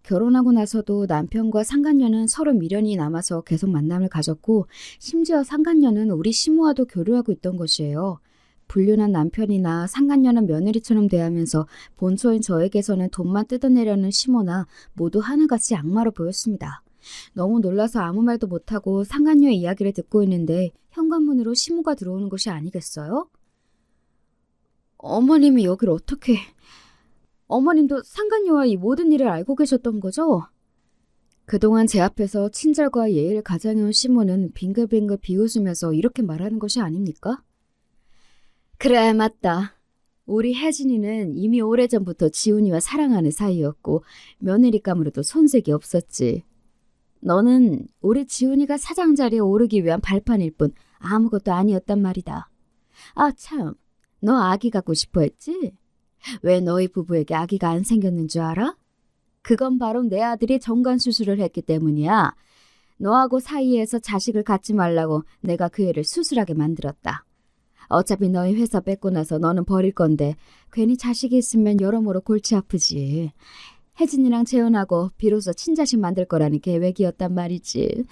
결혼하고 나서도 남편과 상간녀는 서로 미련이 남아서 계속 만남을 가졌고 심지어 상간녀는 우리 시모와도 교류하고 있던 것이에요. 불륜한 남편이나 상간녀는 며느리처럼 대하면서 본처인 저에게서는 돈만 뜯어내려는 시모나 모두 하나같이 악마로 보였습니다. 너무 놀라서 아무 말도 못하고 상간녀의 이야기를 듣고 있는데 현관문으로 시모가 들어오는 것이 아니겠어요? 어머님이 여길 어떻게... 어머님도 상간녀와 이 모든 일을 알고 계셨던 거죠? 그동안 제 앞에서 친절과 예의를 가장해온 시모는 빙글빙글 비웃으면서 이렇게 말하는 것이 아닙니까? 그래, 맞다. 우리 혜진이는 이미 오래전부터 지훈이와 사랑하는 사이였고 며느리감으로도 손색이 없었지. 너는 우리 지훈이가 사장 자리에 오르기 위한 발판일 뿐 아무것도 아니었단 말이다. 아 참, 너 아기 갖고 싶어 했지? 왜 너희 부부에게 아기가 안 생겼는 줄 알아? 그건 바로 내 아들이 정관 수술을 했기 때문이야. 너하고 사이에서 자식을 갖지 말라고 내가 그 애를 수술하게 만들었다. 어차피 너희 회사 뺏고 나서 너는 버릴 건데 괜히 자식이 있으면 여러모로 골치 아프지. 혜진이랑 재혼하고 비로소 친자식 만들 거라는 계획이었단 말이지.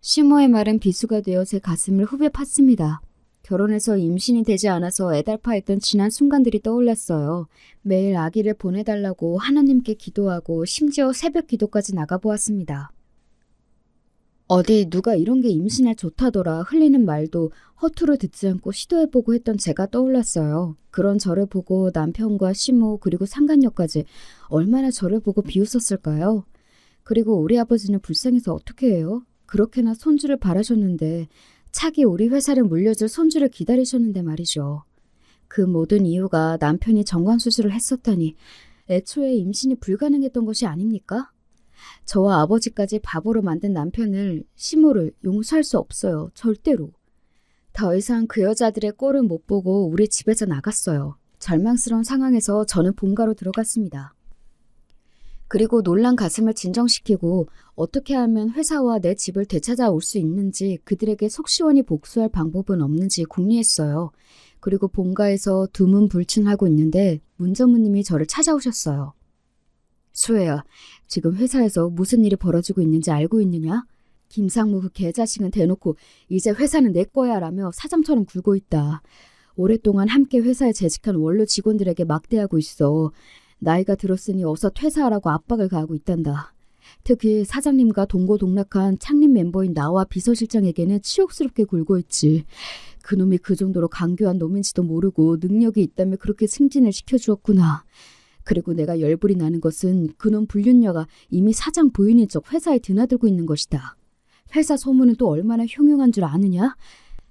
시모의 말은 비수가 되어 제 가슴을 후벼 팠습니다. 결혼해서 임신이 되지 않아서 애달파했던 지난 순간들이 떠올랐어요. 매일 아기를 보내달라고 하나님께 기도하고 심지어 새벽 기도까지 나가보았습니다. 어디 누가 이런 게 임신에 좋다더라 흘리는 말도 허투루 듣지 않고 시도해보고 했던 제가 떠올랐어요. 그런 저를 보고 남편과 시모 그리고 상간녀까지 얼마나 저를 보고 비웃었을까요? 그리고 우리 아버지는 불쌍해서 어떻게 해요? 그렇게나 손주를 바라셨는데 차기 우리 회사를 물려줄 손주를 기다리셨는데 말이죠. 그 모든 이유가 남편이 정관수술을 했었다니 애초에 임신이 불가능했던 것이 아닙니까? 저와 아버지까지 바보로 만든 남편을, 시모를 용서할 수 없어요. 절대로. 더 이상 그 여자들의 꼴을 못 보고 우리 집에서 나갔어요. 절망스러운 상황에서 저는 본가로 들어갔습니다. 그리고 놀란 가슴을 진정시키고 어떻게 하면 회사와 내 집을 되찾아올 수 있는지 그들에게 속 시원히 복수할 방법은 없는지 궁리했어요. 그리고 본가에서 두문불춘하고 있는데 문 전무님이 저를 찾아오셨어요. 수혜야, 지금 회사에서 무슨 일이 벌어지고 있는지 알고 있느냐? 김상무 그 개자식은 대놓고 이제 회사는 내 거야 라며 사장처럼 굴고 있다. 오랫동안 함께 회사에 재직한 원로 직원들에게 막대하고 있어. 나이가 들었으니 어서 퇴사하라고 압박을 가하고 있단다. 특히 사장님과 동고동락한 창립 멤버인 나와 비서실장에게는 치욕스럽게 굴고 있지. 그놈이 그 정도로 강교한 놈인지도 모르고 능력이 있다며 그렇게 승진을 시켜주었구나. 그리고 내가 열불이 나는 것은 그놈 불륜녀가 이미 사장 부인인 척 회사에 드나들고 있는 것이다. 회사 소문은 또 얼마나 흉흉한 줄 아느냐?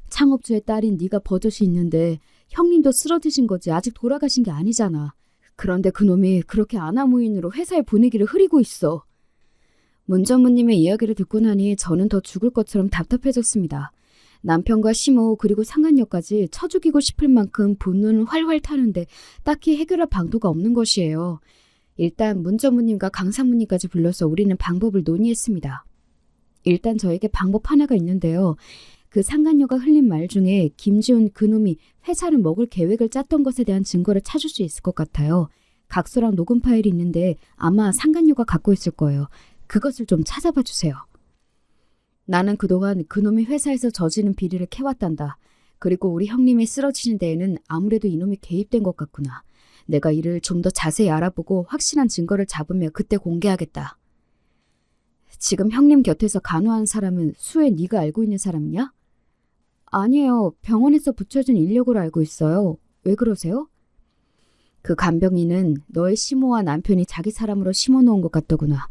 창업주의 딸인 네가 버젓이 있는데 형님도 쓰러지신 거지 아직 돌아가신 게 아니잖아. 그런데 그놈이 그렇게 아나무인으로 회사의 분위기를 흐리고 있어. 문 전무님의 이야기를 듣고 나니 저는 더 죽을 것처럼 답답해졌습니다. 남편과 시모 그리고 상간녀까지 쳐 죽이고 싶을 만큼 분노는 활활 타는데 딱히 해결할 방도가 없는 것이에요. 일단 문 전무님과 강 사무님까지 불러서 우리는 방법을 논의했습니다. 일단 저에게 방법 하나가 있는데요. 그 상간녀가 흘린 말 중에 김지훈 그놈이 회사를 먹을 계획을 짰던 것에 대한 증거를 찾을 수 있을 것 같아요. 각서랑 녹음 파일이 있는데 아마 상간녀가 갖고 있을 거예요. 그것을 좀 찾아봐 주세요. 나는 그동안 그놈이 회사에서 저지른 비리를 캐왔단다. 그리고 우리 형님이 쓰러지는 데에는 아무래도 이놈이 개입된 것 같구나. 내가 이를 좀 더 자세히 알아보고 확실한 증거를 잡으며 그때 공개하겠다. 지금 형님 곁에서 간호한 사람은 수혜 네가 알고 있는 사람이냐? 아니에요. 병원에서 붙여준 인력으로 알고 있어요. 왜 그러세요? 그 간병인은 너의 시모와 남편이 자기 사람으로 심어놓은 것 같더구나.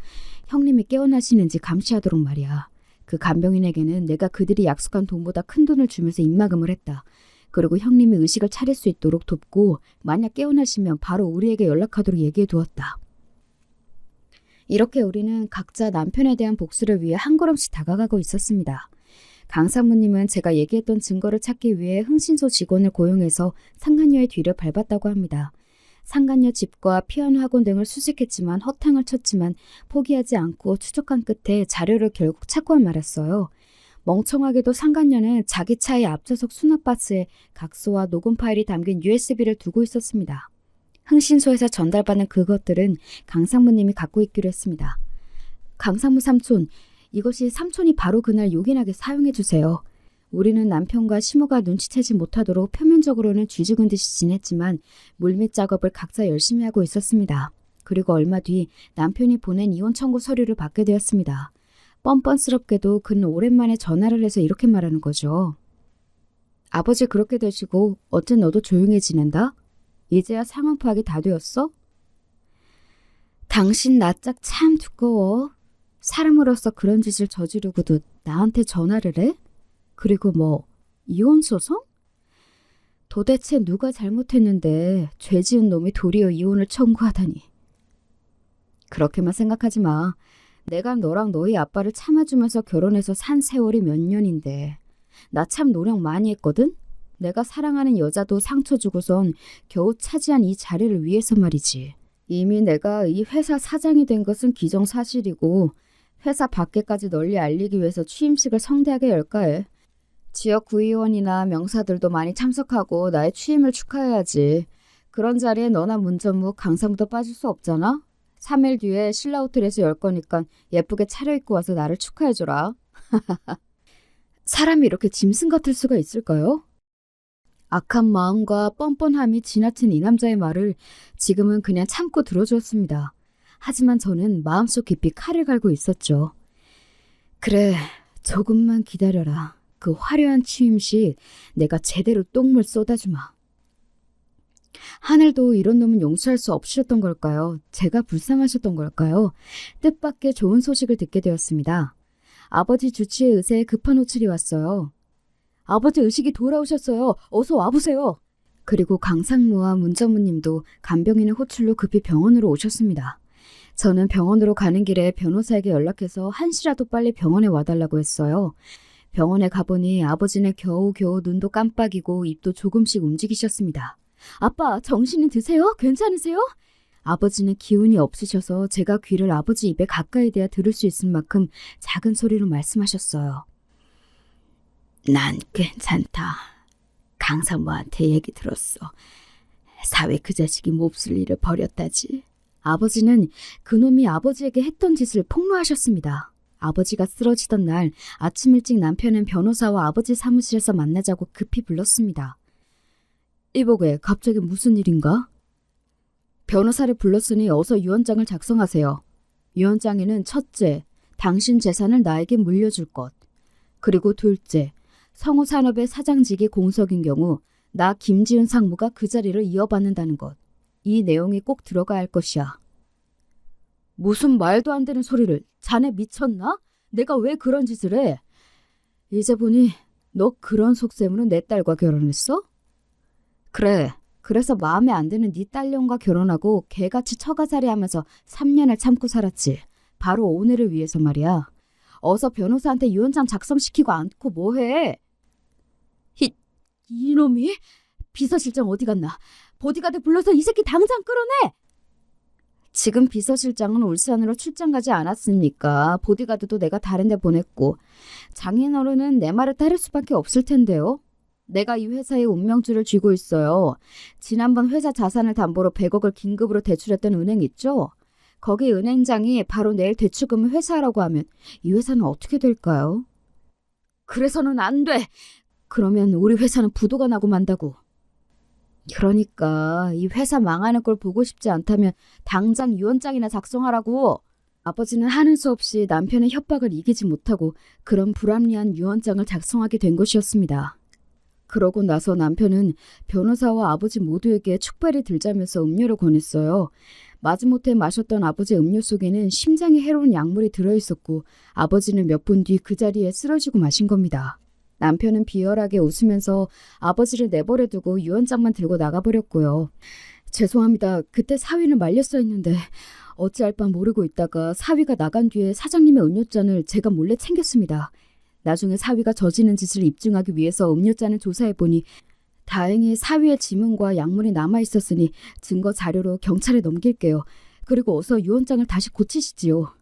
형님이 깨어나시는지 감시하도록 말이야. 그 간병인에게는 내가 그들이 약속한 돈보다 큰 돈을 주면서 입막음을 했다. 그리고 형님이 의식을 차릴 수 있도록 돕고 만약 깨어나시면 바로 우리에게 연락하도록 얘기해 두었다. 이렇게 우리는 각자 남편에 대한 복수를 위해 한 걸음씩 다가가고 있었습니다. 강 사모님은 제가 얘기했던 증거를 찾기 위해 흥신소 직원을 고용해서 상간녀의 뒤를 밟았다고 합니다. 상간녀 집과 피아노 학원 등을 수색했지만 허탕을 쳤지만 포기하지 않고 추적한 끝에 자료를 결국 찾고 말았어요. 멍청하게도 상간녀는 자기 차의 앞좌석 수납바스에 각서와 녹음 파일이 담긴 USB를 두고 있었습니다. 흥신소에서 전달받은 그것들은 강상무님이 갖고 있기로 했습니다. 강상무 삼촌, 이것이 삼촌이 바로 그날 요긴하게 사용해 주세요. 우리는 남편과 시모가 눈치채지 못하도록 표면적으로는 쥐죽은 듯이 지냈지만 물밑 작업을 각자 열심히 하고 있었습니다. 그리고 얼마 뒤 남편이 보낸 이혼 청구 서류를 받게 되었습니다. 뻔뻔스럽게도 그는 오랜만에 전화를 해서 이렇게 말하는 거죠. 아버지 그렇게 되시고 어째 너도 조용히 지낸다? 이제야 상황 파악이 다 되었어? 당신 낯짝 참 두꺼워. 사람으로서 그런 짓을 저지르고도 나한테 전화를 해? 그리고 뭐 이혼 소송? 도대체 누가 잘못했는데 죄 지은 놈이 도리어 이혼을 청구하다니. 그렇게만 생각하지 마. 내가 너랑 너희 아빠를 참아주면서 결혼해서 산 세월이 몇 년인데 나 참 노력 많이 했거든? 내가 사랑하는 여자도 상처 주고선 겨우 차지한 이 자리를 위해서 말이지. 이미 내가 이 회사 사장이 된 것은 기정사실이고 회사 밖에까지 널리 알리기 위해서 취임식을 성대하게 열까 해. 지역 구의원이나 명사들도 많이 참석하고 나의 취임을 축하해야지. 그런 자리에 너나 문전무, 강사무도 빠질 수 없잖아? 3일 뒤에 신라 호텔에서 열 거니까 예쁘게 차려입고 와서 나를 축하해줘라. 사람이 이렇게 짐승 같을 수가 있을까요? 악한 마음과 뻔뻔함이 지나친 이 남자의 말을 지금은 그냥 참고 들어주었습니다. 하지만 저는 마음속 깊이 칼을 갈고 있었죠. 그래, 조금만 기다려라. 그 화려한 취임식 내가 제대로 똥물 쏟아주마. 하늘도 이런 놈은 용서할 수 없으셨던 걸까요? 제가 불쌍하셨던 걸까요? 뜻밖의 좋은 소식을 듣게 되었습니다. 아버지 주치의 의사에 급한 호출이 왔어요. 아버지 의식이 돌아오셨어요. 어서 와보세요. 그리고 강상무와 문전무님도 간병인의 호출로 급히 병원으로 오셨습니다. 저는 병원으로 가는 길에 변호사에게 연락해서 한시라도 빨리 병원에 와달라고 했어요. 병원에 가보니 아버지는 겨우겨우 눈도 깜빡이고 입도 조금씩 움직이셨습니다. 아빠, 정신이 드세요? 괜찮으세요? 아버지는 기운이 없으셔서 제가 귀를 아버지 입에 가까이 대야 들을 수 있을 만큼 작은 소리로 말씀하셨어요. 난 괜찮다. 강사모한테 얘기 들었어. 사회 그 자식이 몹쓸 일을 벌였다지. 아버지는 그놈이 아버지에게 했던 짓을 폭로하셨습니다. 아버지가 쓰러지던 날 아침 일찍 남편은 변호사와 아버지 사무실에서 만나자고 급히 불렀습니다. 이보게, 갑자기 무슨 일인가? 변호사를 불렀으니 어서 유언장을 작성하세요. 유언장에는 첫째, 당신 재산을 나에게 물려줄 것. 그리고 둘째, 성우산업의 사장직이 공석인 경우 나 김지은 상무가 그 자리를 이어받는다는 것. 이 내용이 꼭 들어가야 할 것이야. 무슨 말도 안 되는 소리를. 자네 미쳤나? 내가 왜 그런 짓을 해? 이제 보니 너 그런 속셈으로 내 딸과 결혼했어? 그래. 그래서 마음에 안 드는 네 딸년과 결혼하고 개같이 처가살이하면서 3년을 참고 살았지. 바로 오늘을 위해서 말이야. 어서 변호사한테 유언장 작성시키고 않고 뭐해? 이놈이? 비서실장 어디 갔나? 보디가드 불러서 이 새끼 당장 끌어내! 지금 비서실장은 울산으로 출장 가지 않았습니까? 보디가드도 내가 다른 데 보냈고 장인어른은 내 말을 따를 수밖에 없을 텐데요. 내가 이 회사의 운명줄을 쥐고 있어요. 지난번 회사 자산을 담보로 100억을 긴급으로 대출했던 은행 있죠? 거기 은행장이 바로 내일 대출금을 회사하라고 하면 이 회사는 어떻게 될까요? 그래서는 안 돼! 그러면 우리 회사는 부도가 나고 만다고. 그러니까 이 회사 망하는 걸 보고 싶지 않다면 당장 유언장이나 작성하라고. 아버지는 하는 수 없이 남편의 협박을 이기지 못하고 그런 불합리한 유언장을 작성하게 된 것이었습니다. 그러고 나서 남편은 변호사와 아버지 모두에게 축발이 들자면서 음료를 권했어요. 마지못해 마셨던 아버지의 음료 속에는 심장에 해로운 약물이 들어있었고 아버지는 몇 분 뒤 그 자리에 쓰러지고 마신 겁니다. 남편은 비열하게 웃으면서 아버지를 내버려 두고 유언장만 들고 나가버렸고요. 죄송합니다. 그때 사위를 말렸어 했는데 어찌할 바 모르고 있다가 사위가 나간 뒤에 사장님의 음료잔을 제가 몰래 챙겼습니다. 나중에 사위가 저지른 짓을 입증하기 위해서 음료잔을 조사해보니 다행히 사위의 지문과 약물이 남아있었으니 증거 자료로 경찰에 넘길게요. 그리고 어서 유언장을 다시 고치시지요.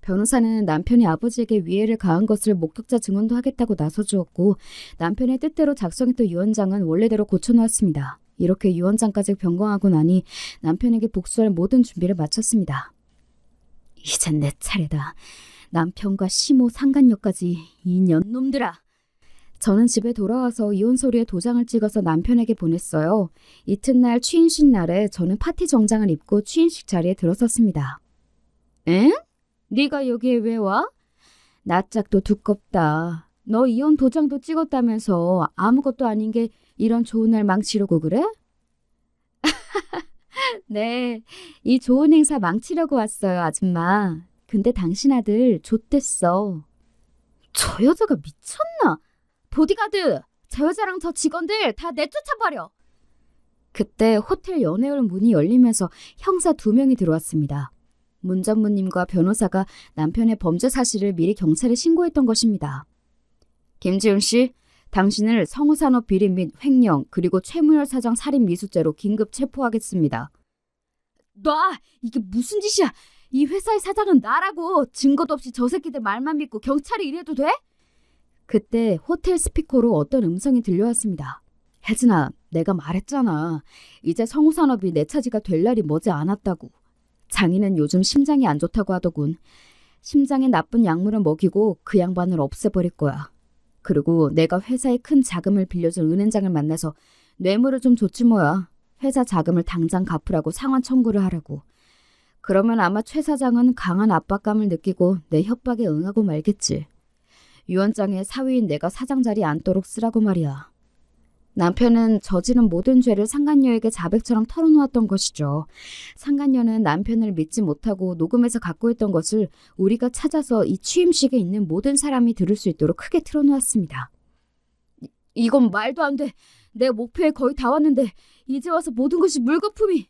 변호사는 남편이 아버지에게 위해를 가한 것을 목격자 증언도 하겠다고 나서주었고 남편의 뜻대로 작성했던 유언장은 원래대로 고쳐놓았습니다. 이렇게 유언장까지 변경하고 나니 남편에게 복수할 모든 준비를 마쳤습니다. 이젠 내 차례다. 남편과 시모 상간녀까지 이 년놈들아. 저는 집에 돌아와서 이혼서류에 도장을 찍어서 남편에게 보냈어요. 이튿날 취인식 날에 저는 파티 정장을 입고 취인식 자리에 들어섰습니다. 응? 네가 여기에 왜 와? 낯짝도 두껍다. 너 이혼 도장도 찍었다면서 아무것도 아닌 게 이런 좋은 날 망치려고 그래? 네, 이 좋은 행사 망치려고 왔어요, 아줌마. 근데 당신 아들 좆됐어. 저 여자가 미쳤나? 보디가드! 저 여자랑 저 직원들 다 내쫓아버려! 그때 호텔 연회홀 문이 열리면서 형사 2명이 들어왔습니다. 문 전무님과 변호사가 남편의 범죄 사실을 미리 경찰에 신고했던 것입니다. 김지훈 씨, 당신을 성우산업 비리 및 횡령 그리고 최무열 사장 살인 미수죄로 긴급 체포하겠습니다. 놔! 이게 무슨 짓이야! 이 회사의 사장은 나라고! 증거도 없이 저 새끼들 말만 믿고 경찰이 이래도 돼? 그때 호텔 스피커로 어떤 음성이 들려왔습니다. 혜진아, 내가 말했잖아. 이제 성우산업이 내 차지가 될 날이 머지 않았다고. 장인은 요즘 심장이 안 좋다고 하더군. 심장에 나쁜 약물을 먹이고 그 양반을 없애버릴 거야. 그리고 내가 회사에 큰 자금을 빌려준 은행장을 만나서 뇌물을 좀 줬지 뭐야. 회사 자금을 당장 갚으라고 상환 청구를 하라고. 그러면 아마 최 사장은 강한 압박감을 느끼고 내 협박에 응하고 말겠지. 유언장에 사위인 내가 사장 자리에 앉도록 쓰라고 말이야. 남편은 저지른 모든 죄를 상간녀에게 자백처럼 털어놓았던 것이죠. 상간녀는 남편을 믿지 못하고 녹음해서 갖고 있던 것을 우리가 찾아서 이 취임식에 있는 모든 사람이 들을 수 있도록 크게 틀어놓았습니다. 이건 말도 안 돼. 내 목표에 거의 다 왔는데 이제 와서 모든 것이 물거품이.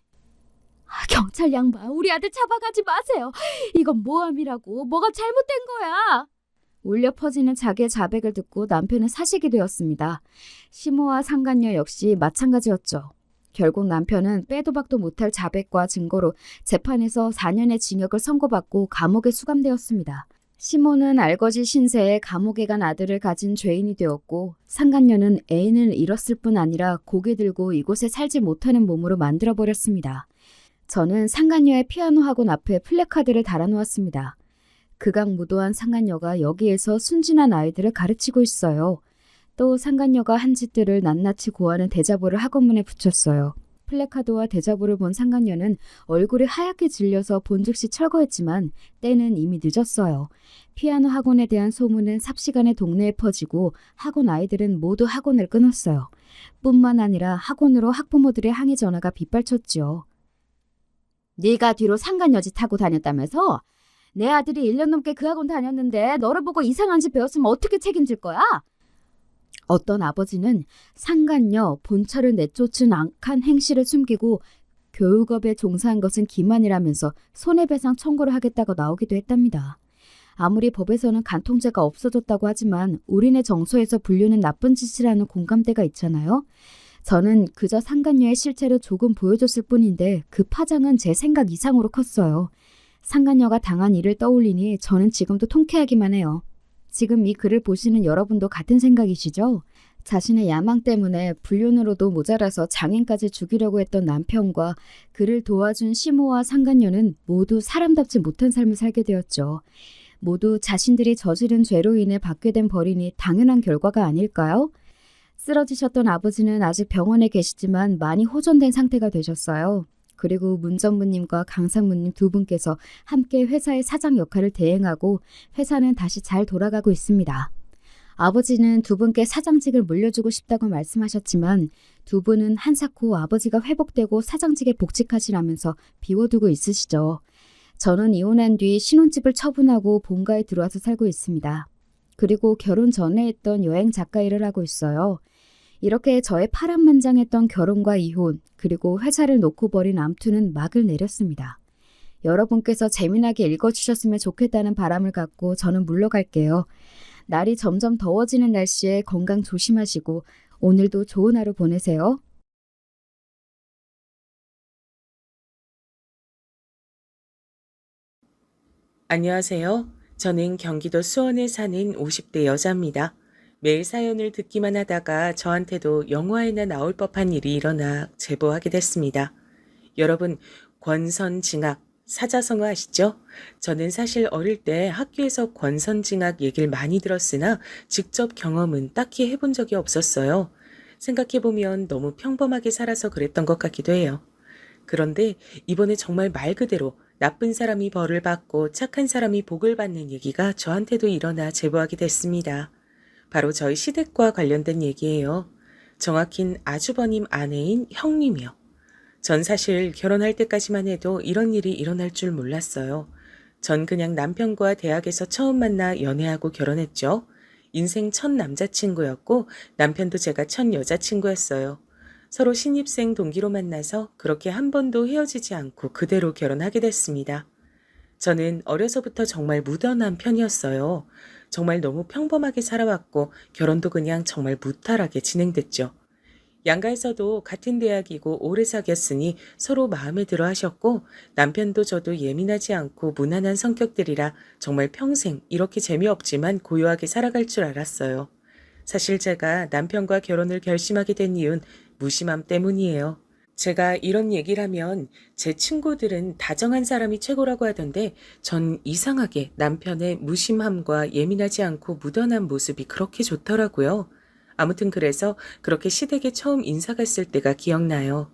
경찰 양반, 우리 아들 잡아가지 마세요. 이건 모함이라고. 뭐가 잘못된 거야. 울려 퍼지는 자기의 자백을 듣고 남편은 사식이 되었습니다. 시모와 상간녀 역시 마찬가지였죠. 결국 남편은 빼도 박도 못할 자백과 증거로 재판에서 4년의 징역을 선고받고 감옥에 수감되었습니다. 시모는 알거지 신세에 감옥에 간 아들을 가진 죄인이 되었고 상간녀는 애인을 잃었을 뿐 아니라 고개 들고 이곳에 살지 못하는 몸으로 만들어버렸습니다. 저는 상간녀의 피아노 학원 앞에 플래카드를 달아놓았습니다. 극악무도한 상간녀가 여기에서 순진한 아이들을 가르치고 있어요. 또 상간녀가 한 짓들을 낱낱이 고하는 대자보를 학원문에 붙였어요. 플래카드와 대자보를 본 상간녀는 얼굴이 하얗게 질려서 본즉시 철거했지만 때는 이미 늦었어요. 피아노 학원에 대한 소문은 삽시간에 동네에 퍼지고 학원 아이들은 모두 학원을 끊었어요. 뿐만 아니라 학원으로 학부모들의 항의 전화가 빗발쳤지요. 네가 뒤로 상간녀 짓 하고 다녔다면서? 내 아들이 1년 넘게 그 학원 다녔는데 너를 보고 이상한 짓 배웠으면 어떻게 책임질 거야? 어떤 아버지는 상간녀 본처를 내쫓은 악한 행실을 숨기고 교육업에 종사한 것은 기만이라면서 손해배상 청구를 하겠다고 나오기도 했답니다. 아무리 법에서는 간통죄가 없어졌다고 하지만 우리네 정서에서 분류는 나쁜 짓이라는 공감대가 있잖아요. 저는 그저 상간녀의 실체를 조금 보여줬을 뿐인데 그 파장은 제 생각 이상으로 컸어요. 상간녀가 당한 일을 떠올리니 저는 지금도 통쾌하기만 해요. 지금 이 글을 보시는 여러분도 같은 생각이시죠? 자신의 야망 때문에 불륜으로도 모자라서 장인까지 죽이려고 했던 남편과 그를 도와준 시모와 상간녀는 모두 사람답지 못한 삶을 살게 되었죠. 모두 자신들이 저지른 죄로 인해 받게 된 벌이니 당연한 결과가 아닐까요? 쓰러지셨던 아버지는 아직 병원에 계시지만 많이 호전된 상태가 되셨어요. 그리고 문전무님과 강상무님 두 분께서 함께 회사의 사장 역할을 대행하고 회사는 다시 잘 돌아가고 있습니다. 아버지는 두 분께 사장직을 물려주고 싶다고 말씀하셨지만 두 분은 한사코 아버지가 회복되고 사장직에 복직하시라면서 비워두고 있으시죠. 저는 이혼한 뒤 신혼집을 처분하고 본가에 들어와서 살고 있습니다. 그리고 결혼 전에 했던 여행 작가 일을 하고 있어요. 이렇게 저의 파란만장했던 결혼과 이혼, 그리고 회사를 놓고 버린 암투는 막을 내렸습니다. 여러분께서 재미나게 읽어주셨으면 좋겠다는 바람을 갖고 저는 물러갈게요. 날이 점점 더워지는 날씨에 건강 조심하시고 오늘도 좋은 하루 보내세요. 안녕하세요. 저는 경기도 수원에 사는 50대 여자입니다. 매일 사연을 듣기만 하다가 저한테도 영화에나 나올 법한 일이 일어나 제보하게 됐습니다. 여러분, 권선징악, 사자성어 아시죠? 저는 사실 어릴 때 학교에서 권선징악 얘기를 많이 들었으나 직접 경험은 딱히 해본 적이 없었어요. 생각해보면 너무 평범하게 살아서 그랬던 것 같기도 해요. 그런데 이번에 정말 말 그대로 나쁜 사람이 벌을 받고 착한 사람이 복을 받는 얘기가 저한테도 일어나 제보하게 됐습니다. 바로 저희 시댁과 관련된 얘기예요. 정확히는 아주버님 아내인 형님이요. 전 사실 결혼할 때까지만 해도 이런 일이 일어날 줄 몰랐어요. 전 그냥 남편과 대학에서 처음 만나 연애하고 결혼했죠. 인생 첫 남자친구였고 남편도 제가 첫 여자친구였어요. 서로 신입생 동기로 만나서 그렇게 한 번도 헤어지지 않고 그대로 결혼하게 됐습니다. 저는 어려서부터 정말 무던한 편이었어요. 정말 너무 평범하게 살아왔고 결혼도 그냥 정말 무탈하게 진행됐죠. 양가에서도 같은 대학이고 오래 사귀었으니 서로 마음에 들어 하셨고 남편도 저도 예민하지 않고 무난한 성격들이라 정말 평생 이렇게 재미없지만 고요하게 살아갈 줄 알았어요. 사실 제가 남편과 결혼을 결심하게 된 이유는 무심함 때문이에요. 제가 이런 얘기를 하면 제 친구들은 다정한 사람이 최고라고 하던데 전 이상하게 남편의 무심함과 예민하지 않고 무던한 모습이 그렇게 좋더라고요. 아무튼 그래서 그렇게 시댁에 처음 인사 갔을 때가 기억나요.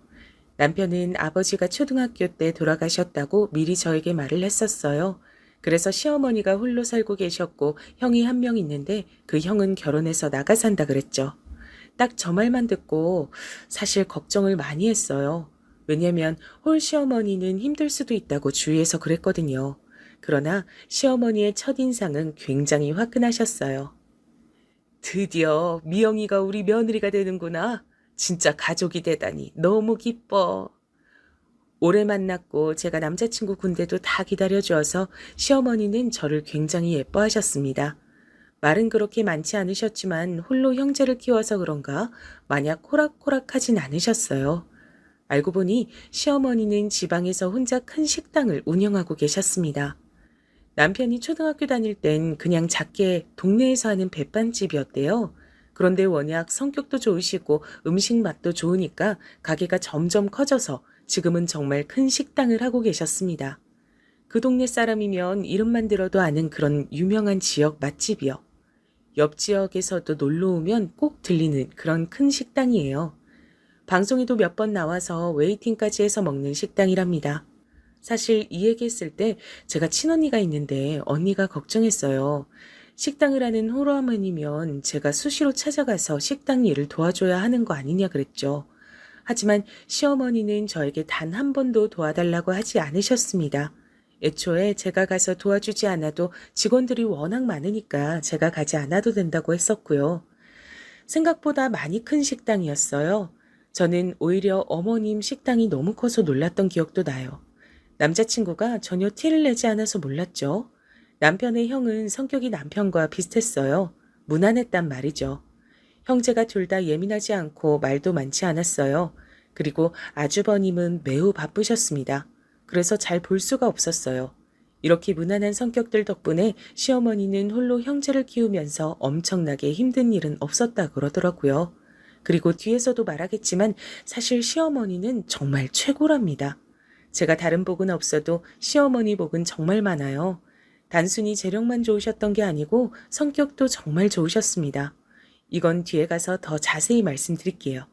남편은 아버지가 초등학교 때 돌아가셨다고 미리 저에게 말을 했었어요. 그래서 시어머니가 홀로 살고 계셨고 형이 한 명 있는데 그 형은 결혼해서 나가 산다 그랬죠. 딱 저 말만 듣고 사실 걱정을 많이 했어요. 왜냐면 홀 시어머니는 힘들 수도 있다고 주위에서 그랬거든요. 그러나 시어머니의 첫인상은 굉장히 화끈하셨어요. 드디어 미영이가 우리 며느리가 되는구나. 진짜 가족이 되다니 너무 기뻐. 오래 만났고 제가 남자친구 군대도 다 기다려주어서 시어머니는 저를 굉장히 예뻐하셨습니다. 말은 그렇게 많지 않으셨지만 홀로 형제를 키워서 그런가 마냥 호락호락하진 않으셨어요. 알고 보니 시어머니는 지방에서 혼자 큰 식당을 운영하고 계셨습니다. 남편이 초등학교 다닐 땐 그냥 작게 동네에서 하는 백반집이었대요. 그런데 워낙 성격도 좋으시고 음식 맛도 좋으니까 가게가 점점 커져서 지금은 정말 큰 식당을 하고 계셨습니다. 그 동네 사람이면 이름만 들어도 아는 그런 유명한 지역 맛집이요. 옆 지역에서도 놀러 오면 꼭 들리는 그런 큰 식당이에요. 방송에도 몇 번 나와서 웨이팅까지 해서 먹는 식당이랍니다. 사실 이 얘기했을 때 제가 친언니가 있는데 언니가 걱정했어요. 식당을 하는 홀어머니면 제가 수시로 찾아가서 식당 일을 도와줘야 하는 거 아니냐 그랬죠. 하지만 시어머니는 저에게 단 한 번도 도와달라고 하지 않으셨습니다. 애초에 제가 가서 도와주지 않아도 직원들이 워낙 많으니까 제가 가지 않아도 된다고 했었고요. 생각보다 많이 큰 식당이었어요. 저는 오히려 어머님 식당이 너무 커서 놀랐던 기억도 나요. 남자친구가 전혀 티를 내지 않아서 몰랐죠. 남편의 형은 성격이 남편과 비슷했어요. 무난했단 말이죠. 형제가 둘 다 예민하지 않고 말도 많지 않았어요. 그리고 아주버님은 매우 바쁘셨습니다. 그래서 잘 볼 수가 없었어요. 이렇게 무난한 성격들 덕분에 시어머니는 홀로 형제를 키우면서 엄청나게 힘든 일은 없었다 그러더라고요. 그리고 뒤에서도 말하겠지만 사실 시어머니는 정말 최고랍니다. 제가 다른 복은 없어도 시어머니 복은 정말 많아요. 단순히 재력만 좋으셨던 게 아니고 성격도 정말 좋으셨습니다. 이건 뒤에 가서 더 자세히 말씀드릴게요.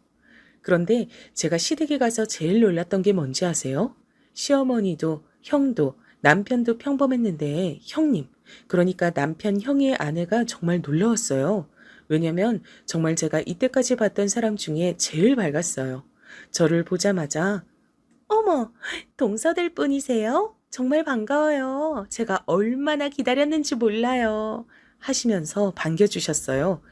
그런데 제가 시댁에 가서 제일 놀랐던 게 뭔지 아세요? 시어머니도 형도 남편도 평범했는데 형님, 그러니까 남편 형의 아내가 정말 놀라웠어요. 왜냐면 정말 제가 이때까지 봤던 사람 중에 제일 밝았어요. 저를 보자마자 어머, 동서될 분이세요? 정말 반가워요. 제가 얼마나 기다렸는지 몰라요. 하시면서 반겨주셨어요.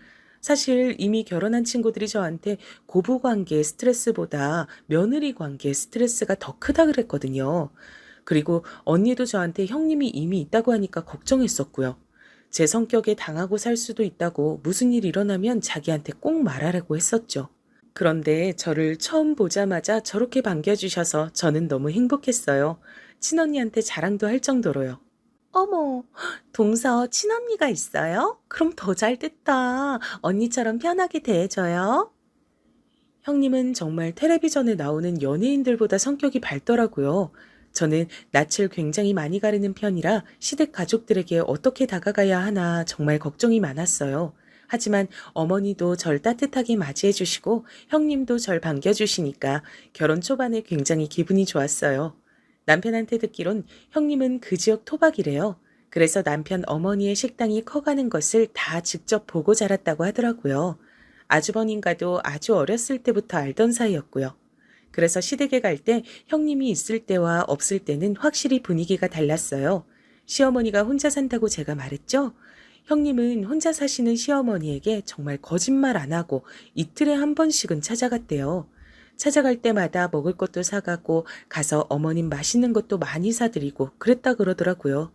사실 이미 결혼한 친구들이 저한테 고부 관계 스트레스보다 며느리 관계 스트레스가 더 크다 그랬거든요. 그리고 언니도 저한테 형님이 이미 있다고 하니까 걱정했었고요. 제 성격에 당하고 살 수도 있다고 무슨 일 일어나면 자기한테 꼭 말하라고 했었죠. 그런데 저를 처음 보자마자 저렇게 반겨주셔서 저는 너무 행복했어요. 친언니한테 자랑도 할 정도로요. 어머, 동서 친언니가 있어요? 그럼 더 잘 됐다. 언니처럼 편하게 대해줘요. 형님은 정말 텔레비전에 나오는 연예인들보다 성격이 밝더라고요. 저는 낯을 굉장히 많이 가리는 편이라 시댁 가족들에게 어떻게 다가가야 하나 정말 걱정이 많았어요. 하지만 어머니도 절 따뜻하게 맞이해 주시고 형님도 절 반겨주시니까 결혼 초반에 굉장히 기분이 좋았어요. 남편한테 듣기론 형님은 그 지역 토박이래요. 그래서 남편 어머니의 식당이 커가는 것을 다 직접 보고 자랐다고 하더라고요. 아주버님과도 아주 어렸을 때부터 알던 사이였고요. 그래서 시댁에 갈 때 형님이 있을 때와 없을 때는 확실히 분위기가 달랐어요. 시어머니가 혼자 산다고 제가 말했죠? 형님은 혼자 사시는 시어머니에게 정말 거짓말 안 하고 이틀에 한 번씩은 찾아갔대요. 찾아갈 때마다 먹을 것도 사가고 가서 어머님 맛있는 것도 많이 사드리고 그랬다 그러더라고요.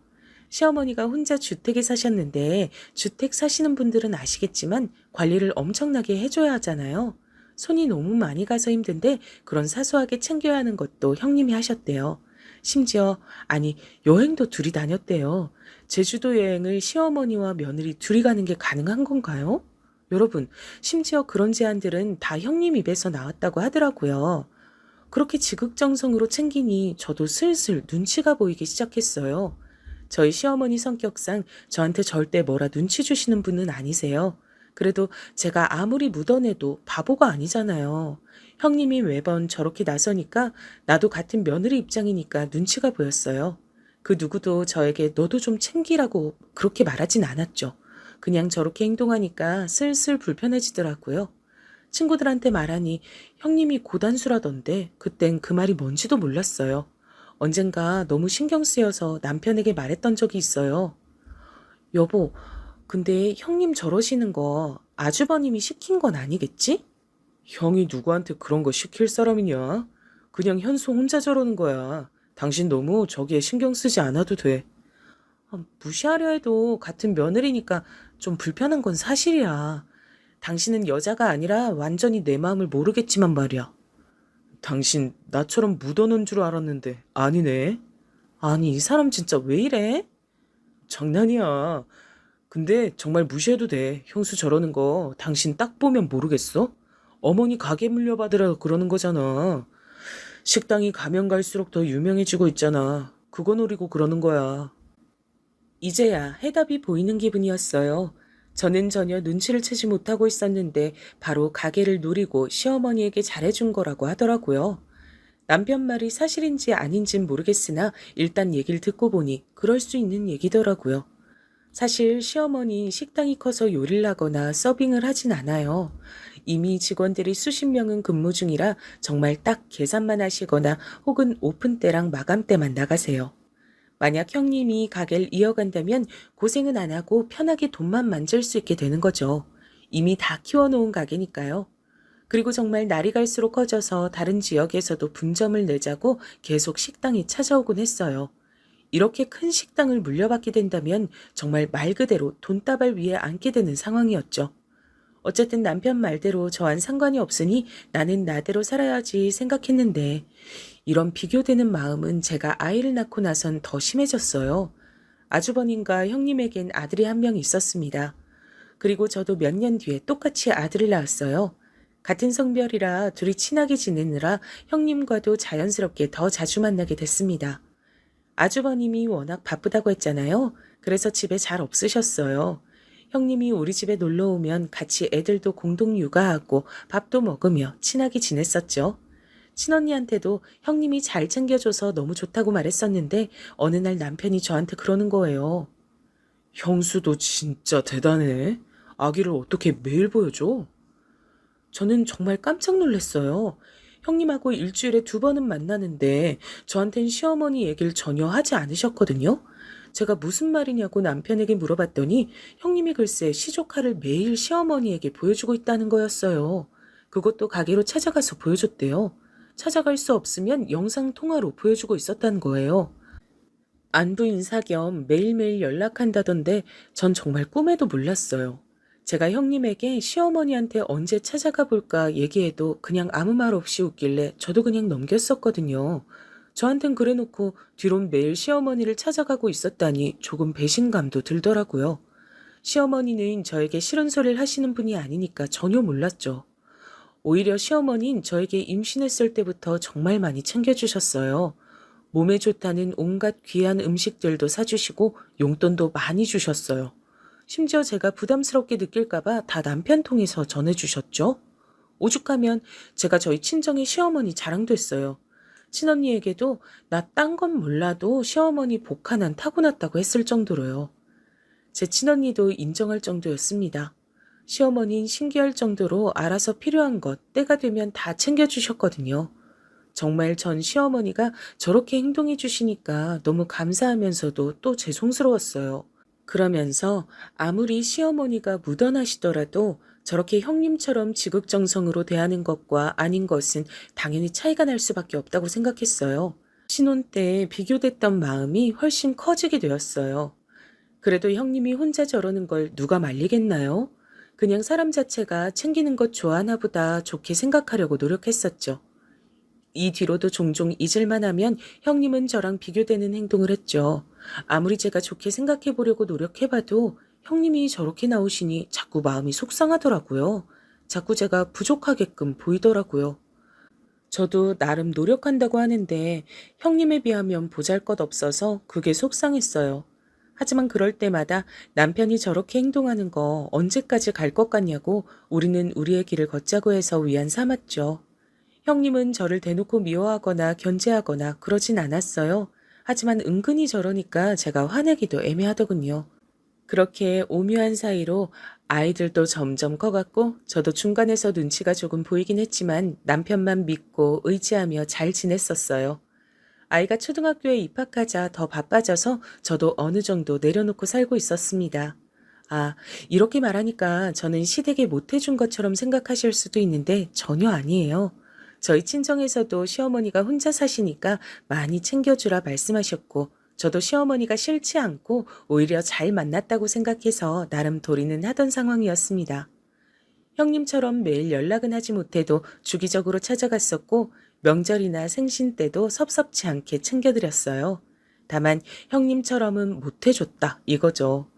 시어머니가 혼자 주택에 사셨는데 주택 사시는 분들은 아시겠지만 관리를 엄청나게 해줘야 하잖아요. 손이 너무 많이 가서 힘든데 그런 사소하게 챙겨야 하는 것도 형님이 하셨대요. 심지어 아니 여행도 둘이 다녔대요. 제주도 여행을 시어머니와 며느리 둘이 가는 게 가능한 건가요? 여러분, 심지어 그런 제안들은 다 형님 입에서 나왔다고 하더라고요. 그렇게 지극정성으로 챙기니 저도 슬슬 눈치가 보이기 시작했어요. 저희 시어머니 성격상 저한테 절대 뭐라 눈치 주시는 분은 아니세요. 그래도 제가 아무리 묻어내도 바보가 아니잖아요. 형님이 매번 저렇게 나서니까 나도 같은 며느리 입장이니까 눈치가 보였어요. 그 누구도 저에게 너도 좀 챙기라고 그렇게 말하진 않았죠. 그냥 저렇게 행동하니까 슬슬 불편해지더라고요. 친구들한테 말하니 형님이 고단수라던데 그땐 그 말이 뭔지도 몰랐어요. 언젠가 너무 신경 쓰여서 남편에게 말했던 적이 있어요. 여보, 근데 형님 저러시는 거 아주버님이 시킨 건 아니겠지? 형이 누구한테 그런 거 시킬 사람이냐? 그냥 현수 혼자 저러는 거야. 당신 너무 저기에 신경 쓰지 않아도 돼. 무시하려 해도 같은 며느리니까 좀 불편한 건 사실이야. 당신은 여자가 아니라 완전히 내 마음을 모르겠지만 말이야. 당신 나처럼 묻어놓은 줄 알았는데 아니네. 아니 이 사람 진짜 왜 이래? 장난이야. 근데 정말 무시해도 돼. 형수 저러는 거 당신 딱 보면 모르겠어? 어머니 가게 물려받으라 그러는 거잖아. 식당이 가면 갈수록 더 유명해지고 있잖아. 그거 노리고 그러는 거야. 이제야 해답이 보이는 기분이었어요. 저는 전혀 눈치를 채지 못하고 있었는데 바로 가게를 노리고 시어머니에게 잘해준 거라고 하더라고요. 남편 말이 사실인지 아닌진 모르겠으나 일단 얘기를 듣고 보니 그럴 수 있는 얘기더라고요. 사실 시어머니 식당이 커서 요리를 하거나 서빙을 하진 않아요. 이미 직원들이 수십 명은 근무 중이라 정말 딱 계산만 하시거나 혹은 오픈 때랑 마감 때만 나가세요. 만약 형님이 가게를 이어간다면 고생은 안 하고 편하게 돈만 만질 수 있게 되는 거죠. 이미 다 키워놓은 가게니까요. 그리고 정말 날이 갈수록 커져서 다른 지역에서도 분점을 내자고 계속 식당이 찾아오곤 했어요. 이렇게 큰 식당을 물려받게 된다면 정말 말 그대로 돈다발 위에 앉게 되는 상황이었죠. 어쨌든 남편 말대로 저와는 상관이 없으니 나는 나대로 살아야지 생각했는데 이런 비교되는 마음은 제가 아이를 낳고 나선 더 심해졌어요. 아주버님과 형님에겐 아들이 한 명 있었습니다. 그리고 저도 몇 년 뒤에 똑같이 아들을 낳았어요. 같은 성별이라 둘이 친하게 지내느라 형님과도 자연스럽게 더 자주 만나게 됐습니다. 아주버님이 워낙 바쁘다고 했잖아요. 그래서 집에 잘 없으셨어요. 형님이 우리 집에 놀러 오면 같이 애들도 공동 육아하고 밥도 먹으며 친하게 지냈었죠. 친언니한테도 형님이 잘 챙겨줘서 너무 좋다고 말했었는데 어느 날 남편이 저한테 그러는 거예요. 형수도 진짜 대단해. 아기를 어떻게 매일 보여줘? 저는 정말 깜짝 놀랐어요. 형님하고 일주일에 2번은 만나는데 저한텐 시어머니 얘기를 전혀 하지 않으셨거든요. 제가 무슨 말이냐고 남편에게 물어봤더니 형님이 글쎄 시조카를 매일 시어머니에게 보여주고 있다는 거였어요. 그것도 가게로 찾아가서 보여줬대요. 찾아갈 수 없으면 영상통화로 보여주고 있었다는 거예요. 안부 인사 겸 매일매일 연락한다던데 전 정말 꿈에도 몰랐어요. 제가 형님에게 시어머니한테 언제 찾아가 볼까 얘기해도 그냥 아무 말 없이 웃길래 저도 그냥 넘겼었거든요. 저한텐 그래놓고 뒤론 매일 시어머니를 찾아가고 있었다니 조금 배신감도 들더라고요. 시어머니는 저에게 싫은 소리를 하시는 분이 아니니까 전혀 몰랐죠. 오히려 시어머니는 저에게 임신했을 때부터 정말 많이 챙겨주셨어요. 몸에 좋다는 온갖 귀한 음식들도 사주시고 용돈도 많이 주셨어요. 심지어 제가 부담스럽게 느낄까봐 다 남편 통해서 전해주셨죠. 오죽하면 제가 저희 친정의 시어머니 자랑됐어요. 친언니에게도 나 딴 건 몰라도 시어머니 복 하나는 타고났다고 했을 정도로요. 제 친언니도 인정할 정도였습니다. 시어머니는 신기할 정도로 알아서 필요한 것 때가 되면 다 챙겨주셨거든요. 정말 전 시어머니가 저렇게 행동해 주시니까 너무 감사하면서도 또 죄송스러웠어요. 그러면서 아무리 시어머니가 무던하시더라도 저렇게 형님처럼 지극정성으로 대하는 것과 아닌 것은 당연히 차이가 날 수밖에 없다고 생각했어요. 신혼 때 비교됐던 마음이 훨씬 커지게 되었어요. 그래도 형님이 혼자 저러는 걸 누가 말리겠나요? 그냥 사람 자체가 챙기는 것 좋아하나 보다 좋게 생각하려고 노력했었죠. 이 뒤로도 종종 잊을만 하면 형님은 저랑 비교되는 행동을 했죠. 아무리 제가 좋게 생각해 보려고 노력해봐도 형님이 저렇게 나오시니 자꾸 마음이 속상하더라고요. 자꾸 제가 부족하게끔 보이더라고요. 저도 나름 노력한다고 하는데 형님에 비하면 보잘것없어서 그게 속상했어요. 하지만 그럴 때마다 남편이 저렇게 행동하는 거 언제까지 갈 것 같냐고 우리는 우리의 길을 걷자고 해서 위안 삼았죠. 형님은 저를 대놓고 미워하거나 견제하거나 그러진 않았어요. 하지만 은근히 저러니까 제가 화내기도 애매하더군요. 그렇게 오묘한 사이로 아이들도 점점 커갔고 저도 중간에서 눈치가 조금 보이긴 했지만 남편만 믿고 의지하며 잘 지냈었어요. 아이가 초등학교에 입학하자 더 바빠져서 저도 어느 정도 내려놓고 살고 있었습니다. 아, 이렇게 말하니까 저는 시댁에 못해준 것처럼 생각하실 수도 있는데 전혀 아니에요. 저희 친정에서도 시어머니가 혼자 사시니까 많이 챙겨주라 말씀하셨고 저도 시어머니가 싫지 않고 오히려 잘 만났다고 생각해서 나름 도리는 하던 상황이었습니다. 형님처럼 매일 연락은 하지 못해도 주기적으로 찾아갔었고 명절이나 생신 때도 섭섭치 않게 챙겨드렸어요. 다만 형님처럼은 못해줬다 이거죠.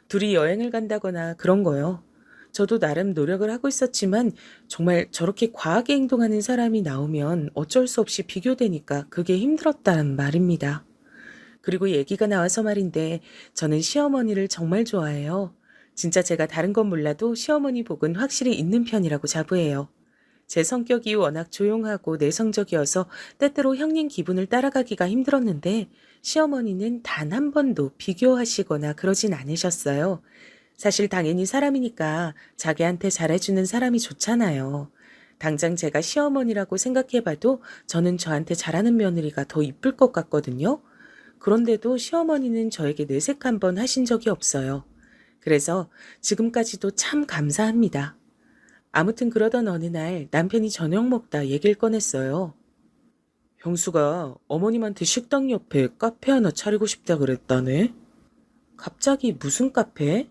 둘이 여행을 간다거나 그런 거요. 저도 나름 노력을 하고 있었지만 정말 저렇게 과하게 행동하는 사람이 나오면 어쩔 수 없이 비교되니까 그게 힘들었다는 말입니다. 그리고 얘기가 나와서 말인데 저는 시어머니를 정말 좋아해요. 진짜 제가 다른 건 몰라도 시어머니 복은 확실히 있는 편이라고 자부해요. 제 성격이 워낙 조용하고 내성적이어서 때때로 형님 기분을 따라가기가 힘들었는데 시어머니는 단 한 번도 비교하시거나 그러진 않으셨어요. 사실 당연히 사람이니까 자기한테 잘해주는 사람이 좋잖아요. 당장 제가 시어머니라고 생각해봐도 저는 저한테 잘하는 며느리가 더 이쁠 것 같거든요. 그런데도 시어머니는 저에게 내색 한 번 하신 적이 없어요. 그래서 지금까지도 참 감사합니다. 아무튼 그러던 어느 날 남편이 저녁 먹다 얘기를 꺼냈어요. 형수가 어머님한테 식당 옆에 카페 하나 차리고 싶다 그랬다네? 갑자기 무슨 카페?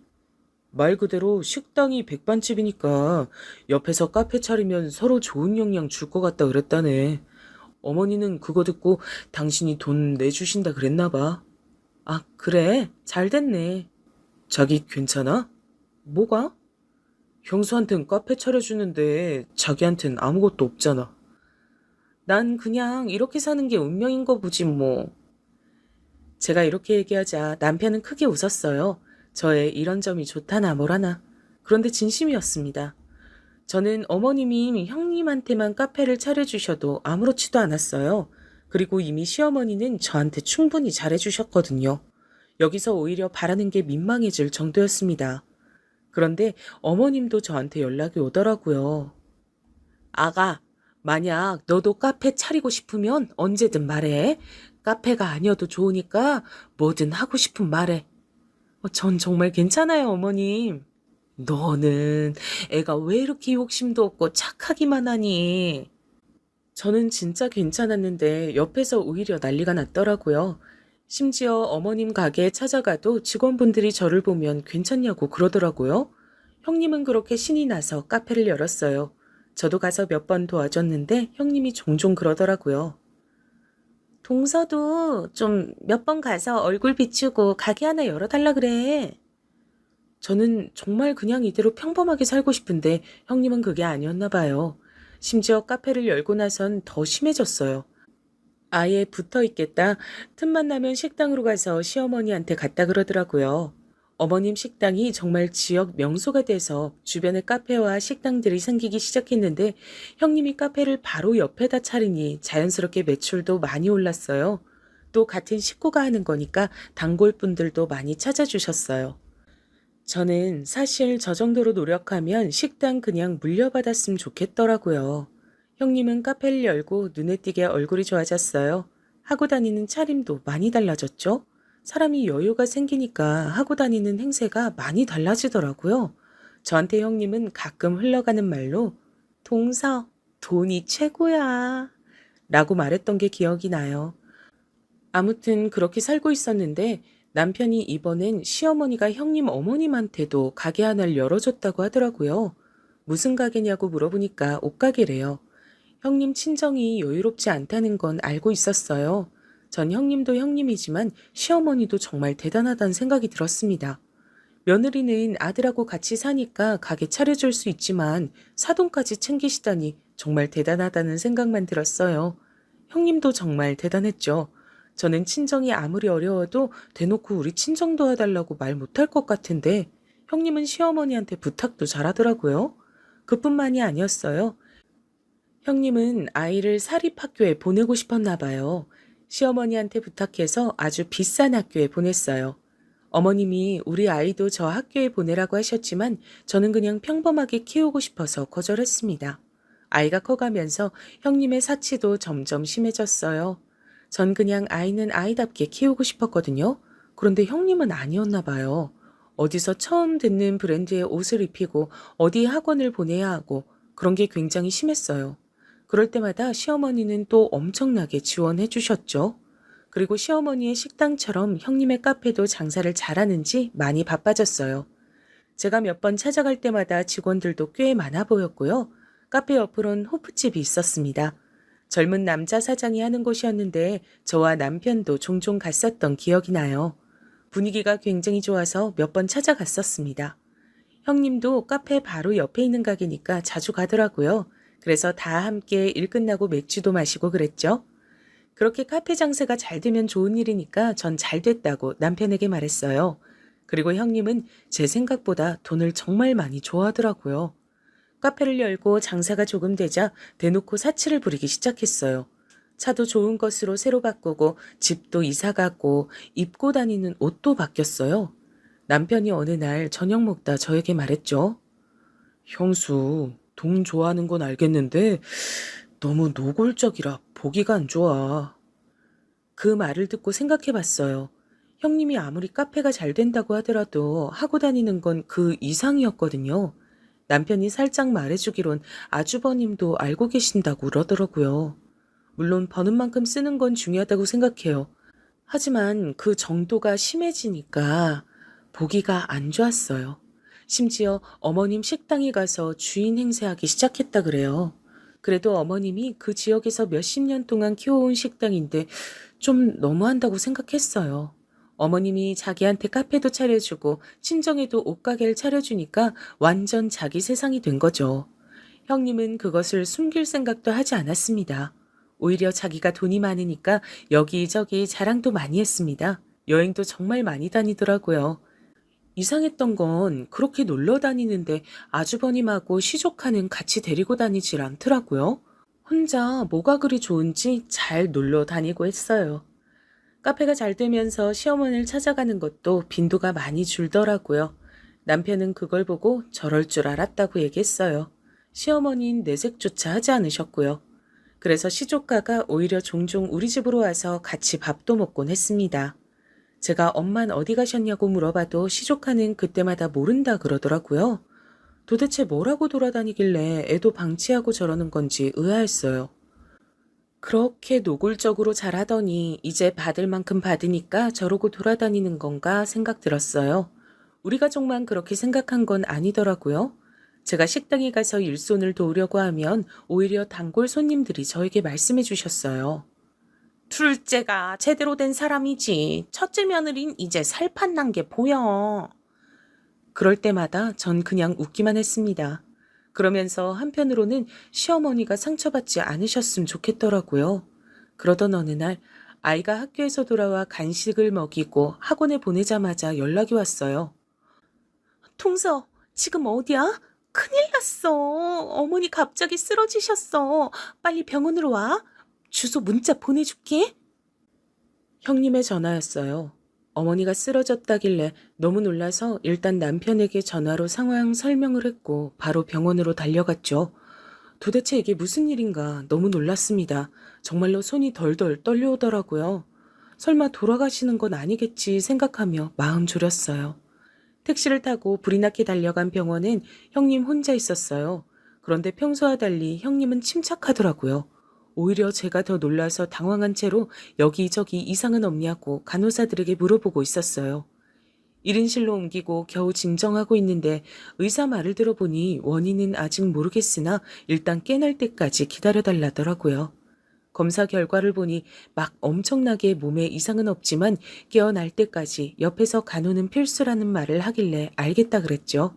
말 그대로 식당이 백반집이니까 옆에서 카페 차리면 서로 좋은 영향 줄 것 같다 그랬다네. 어머니는 그거 듣고 당신이 돈 내주신다 그랬나 봐. 아, 그래? 잘 됐네. 자기 괜찮아? 뭐가? 형수한텐 카페 차려주는데 자기한텐 아무것도 없잖아. 난 그냥 이렇게 사는 게 운명인 거 보지 뭐. 제가 이렇게 얘기하자 남편은 크게 웃었어요. 저의 이런 점이 좋다나 뭐라나. 그런데 진심이었습니다. 저는 어머님이 형님한테만 카페를 차려주셔도 아무렇지도 않았어요. 그리고 이미 시어머니는 저한테 충분히 잘해주셨거든요. 여기서 오히려 바라는 게 민망해질 정도였습니다. 그런데 어머님도 저한테 연락이 오더라고요. 아가, 만약 너도 카페 차리고 싶으면 언제든 말해. 카페가 아니어도 좋으니까 뭐든 하고 싶은 말해. 전 정말 괜찮아요, 어머님. 너는 애가 왜 이렇게 욕심도 없고 착하기만 하니? 저는 진짜 괜찮았는데 옆에서 오히려 난리가 났더라고요. 심지어 어머님 가게에 찾아가도 직원분들이 저를 보면 괜찮냐고 그러더라고요. 형님은 그렇게 신이 나서 카페를 열었어요. 저도 가서 몇 번 도와줬는데 형님이 종종 그러더라고요. 동서도 좀 몇 번 가서 얼굴 비추고 가게 하나 열어달라 그래. 저는 정말 그냥 이대로 평범하게 살고 싶은데 형님은 그게 아니었나 봐요. 심지어 카페를 열고 나선 더 심해졌어요. 아예 붙어 있겠다. 틈만 나면 식당으로 가서 시어머니한테 갔다 그러더라고요. 어머님 식당이 정말 지역 명소가 돼서 주변에 카페와 식당들이 생기기 시작했는데 형님이 카페를 바로 옆에다 차리니 자연스럽게 매출도 많이 올랐어요. 또 같은 식구가 하는 거니까 단골분들도 많이 찾아주셨어요. 저는 사실 저 정도로 노력하면 식당 그냥 물려받았으면 좋겠더라고요. 형님은 카페를 열고 눈에 띄게 얼굴이 좋아졌어요. 하고 다니는 차림도 많이 달라졌죠. 사람이 여유가 생기니까 하고 다니는 행세가 많이 달라지더라고요. 저한테 형님은 가끔 흘러가는 말로 동서, 돈이 최고야 라고 말했던 게 기억이 나요. 아무튼 그렇게 살고 있었는데 남편이 이번엔 시어머니가 형님 어머님한테도 가게 하나를 열어줬다고 하더라고요. 무슨 가게냐고 물어보니까 옷가게래요. 형님 친정이 여유롭지 않다는 건 알고 있었어요. 전 형님도 형님이지만 시어머니도 정말 대단하다는 생각이 들었습니다. 며느리는 아들하고 같이 사니까 가게 차려줄 수 있지만 사돈까지 챙기시다니 정말 대단하다는 생각만 들었어요. 형님도 정말 대단했죠. 저는 친정이 아무리 어려워도 대놓고 우리 친정 도와달라고 말 못할 것 같은데 형님은 시어머니한테 부탁도 잘하더라고요. 그뿐만이 아니었어요. 형님은 아이를 사립학교에 보내고 싶었나 봐요. 시어머니한테 부탁해서 아주 비싼 학교에 보냈어요. 어머님이 우리 아이도 저 학교에 보내라고 하셨지만 저는 그냥 평범하게 키우고 싶어서 거절했습니다. 아이가 커가면서 형님의 사치도 점점 심해졌어요. 전 그냥 아이는 아이답게 키우고 싶었거든요. 그런데 형님은 아니었나 봐요. 어디서 처음 듣는 브랜드의 옷을 입히고 어디 학원을 보내야 하고 그런 게 굉장히 심했어요. 그럴 때마다 시어머니는 또 엄청나게 지원해 주셨죠. 그리고 시어머니의 식당처럼 형님의 카페도 장사를 잘하는지 많이 바빠졌어요. 제가 몇 번 찾아갈 때마다 직원들도 꽤 많아 보였고요. 카페 옆으론 호프집이 있었습니다. 젊은 남자 사장이 하는 곳이었는데 저와 남편도 종종 갔었던 기억이 나요. 분위기가 굉장히 좋아서 몇 번 찾아갔었습니다. 형님도 카페 바로 옆에 있는 가게니까 자주 가더라고요. 그래서 다 함께 일 끝나고 맥주도 마시고 그랬죠. 그렇게 카페 장사가 잘 되면 좋은 일이니까 전 잘 됐다고 남편에게 말했어요. 그리고 형님은 제 생각보다 돈을 정말 많이 좋아하더라고요. 카페를 열고 장사가 조금 되자 대놓고 사치를 부리기 시작했어요. 차도 좋은 것으로 새로 바꾸고 집도 이사 가고 입고 다니는 옷도 바뀌었어요. 남편이 어느 날 저녁 먹다 저에게 말했죠. 형수, 돈 좋아하는 건 알겠는데 너무 노골적이라 보기가 안 좋아. 그 말을 듣고 생각해 봤어요. 형님이 아무리 카페가 잘 된다고 하더라도 하고 다니는 건 그 이상이었거든요. 남편이 살짝 말해주기론 아주버님도 알고 계신다고 그러더라고요. 물론 버는 만큼 쓰는 건 중요하다고 생각해요. 하지만 그 정도가 심해지니까 보기가 안 좋았어요. 심지어 어머님 식당에 가서 주인 행세하기 시작했다 그래요. 그래도 어머님이 그 지역에서 몇십 년 동안 키워온 식당인데 좀 너무한다고 생각했어요. 어머님이 자기한테 카페도 차려주고 친정에도 옷가게를 차려주니까 완전 자기 세상이 된 거죠. 형님은 그것을 숨길 생각도 하지 않았습니다. 오히려 자기가 돈이 많으니까 여기저기 자랑도 많이 했습니다. 여행도 정말 많이 다니더라고요. 이상했던 건 그렇게 놀러 다니는데 아주버님하고 시조카는 같이 데리고 다니질 않더라고요. 혼자 뭐가 그리 좋은지 잘 놀러 다니고 했어요. 카페가 잘 되면서 시어머니를 찾아가는 것도 빈도가 많이 줄더라고요. 남편은 그걸 보고 저럴 줄 알았다고 얘기했어요. 시어머니는 내색조차 하지 않으셨고요. 그래서 시조카가 오히려 종종 우리 집으로 와서 같이 밥도 먹곤 했습니다. 제가 엄만 어디 가셨냐고 물어봐도 시조카는 그때마다 모른다 그러더라고요. 도대체 뭐라고 돌아다니길래 애도 방치하고 저러는 건지 의아했어요. 그렇게 노골적으로 잘하더니 이제 받을 만큼 받으니까 저러고 돌아다니는 건가 생각 들었어요. 우리 가족만 그렇게 생각한 건 아니더라고요. 제가 식당에 가서 일손을 도우려고 하면 오히려 단골 손님들이 저에게 말씀해 주셨어요. 둘째가 제대로 된 사람이지. 첫째 며느린 이제 살판 난 게 보여. 그럴 때마다 전 그냥 웃기만 했습니다. 그러면서 한편으로는 시어머니가 상처받지 않으셨으면 좋겠더라고요. 그러던 어느 날 아이가 학교에서 돌아와 간식을 먹이고 학원에 보내자마자 연락이 왔어요. 동서, 지금 어디야? 큰일 났어. 어머니 갑자기 쓰러지셨어. 빨리 병원으로 와. 주소 문자 보내줄게. 형님의 전화였어요. 어머니가 쓰러졌다길래 너무 놀라서 일단 남편에게 전화로 상황 설명을 했고 바로 병원으로 달려갔죠. 도대체 이게 무슨 일인가 너무 놀랐습니다. 정말로 손이 덜덜 떨려오더라고요. 설마 돌아가시는 건 아니겠지 생각하며 마음 졸였어요. 택시를 타고 불이 나게 달려간 병원엔 형님 혼자 있었어요. 그런데 평소와 달리 형님은 침착하더라고요. 오히려 제가 더 놀라서 당황한 채로 여기저기 이상은 없냐고 간호사들에게 물어보고 있었어요. 1인실로 옮기고 겨우 진정하고 있는데 의사 말을 들어보니 원인은 아직 모르겠으나 일단 깨날 때까지 기다려달라더라고요. 검사 결과를 보니 막 엄청나게 몸에 이상은 없지만 깨어날 때까지 옆에서 간호는 필수라는 말을 하길래 알겠다 그랬죠.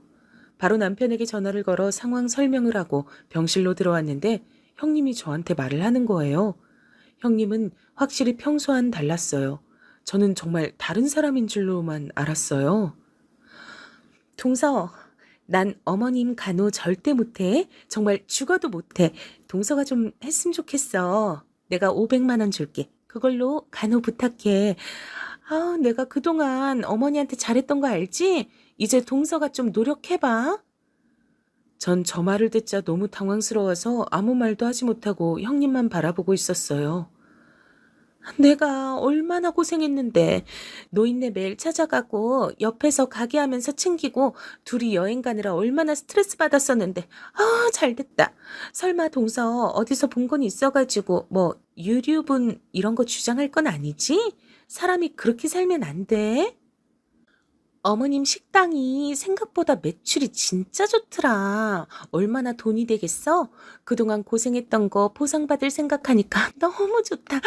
바로 남편에게 전화를 걸어 상황 설명을 하고 병실로 들어왔는데 형님이 저한테 말을 하는 거예요. 형님은 확실히 평소와는 달랐어요. 저는 정말 다른 사람인 줄로만 알았어요. 동서, 난 어머님 간호 절대 못해. 정말 죽어도 못해. 동서가 좀 했으면 좋겠어. 내가 500만 원 줄게. 그걸로 간호 부탁해. 아, 내가 그동안 어머니한테 잘했던 거 알지? 이제 동서가 좀 노력해봐. 전 저 말을 듣자 너무 당황스러워서 아무 말도 하지 못하고 형님만 바라보고 있었어요. 내가 얼마나 고생했는데 노인네 매일 찾아가고 옆에서 가게 하면서 챙기고 둘이 여행 가느라 얼마나 스트레스 받았었는데 아 잘됐다. 설마 동서 어디서 본 건 있어가지고 뭐 유류분 이런 거 주장할 건 아니지? 사람이 그렇게 살면 안 돼. 어머님 식당이 생각보다 매출이 진짜 좋더라. 얼마나 돈이 되겠어? 그동안 고생했던 거 보상받을 생각하니까 너무 좋다.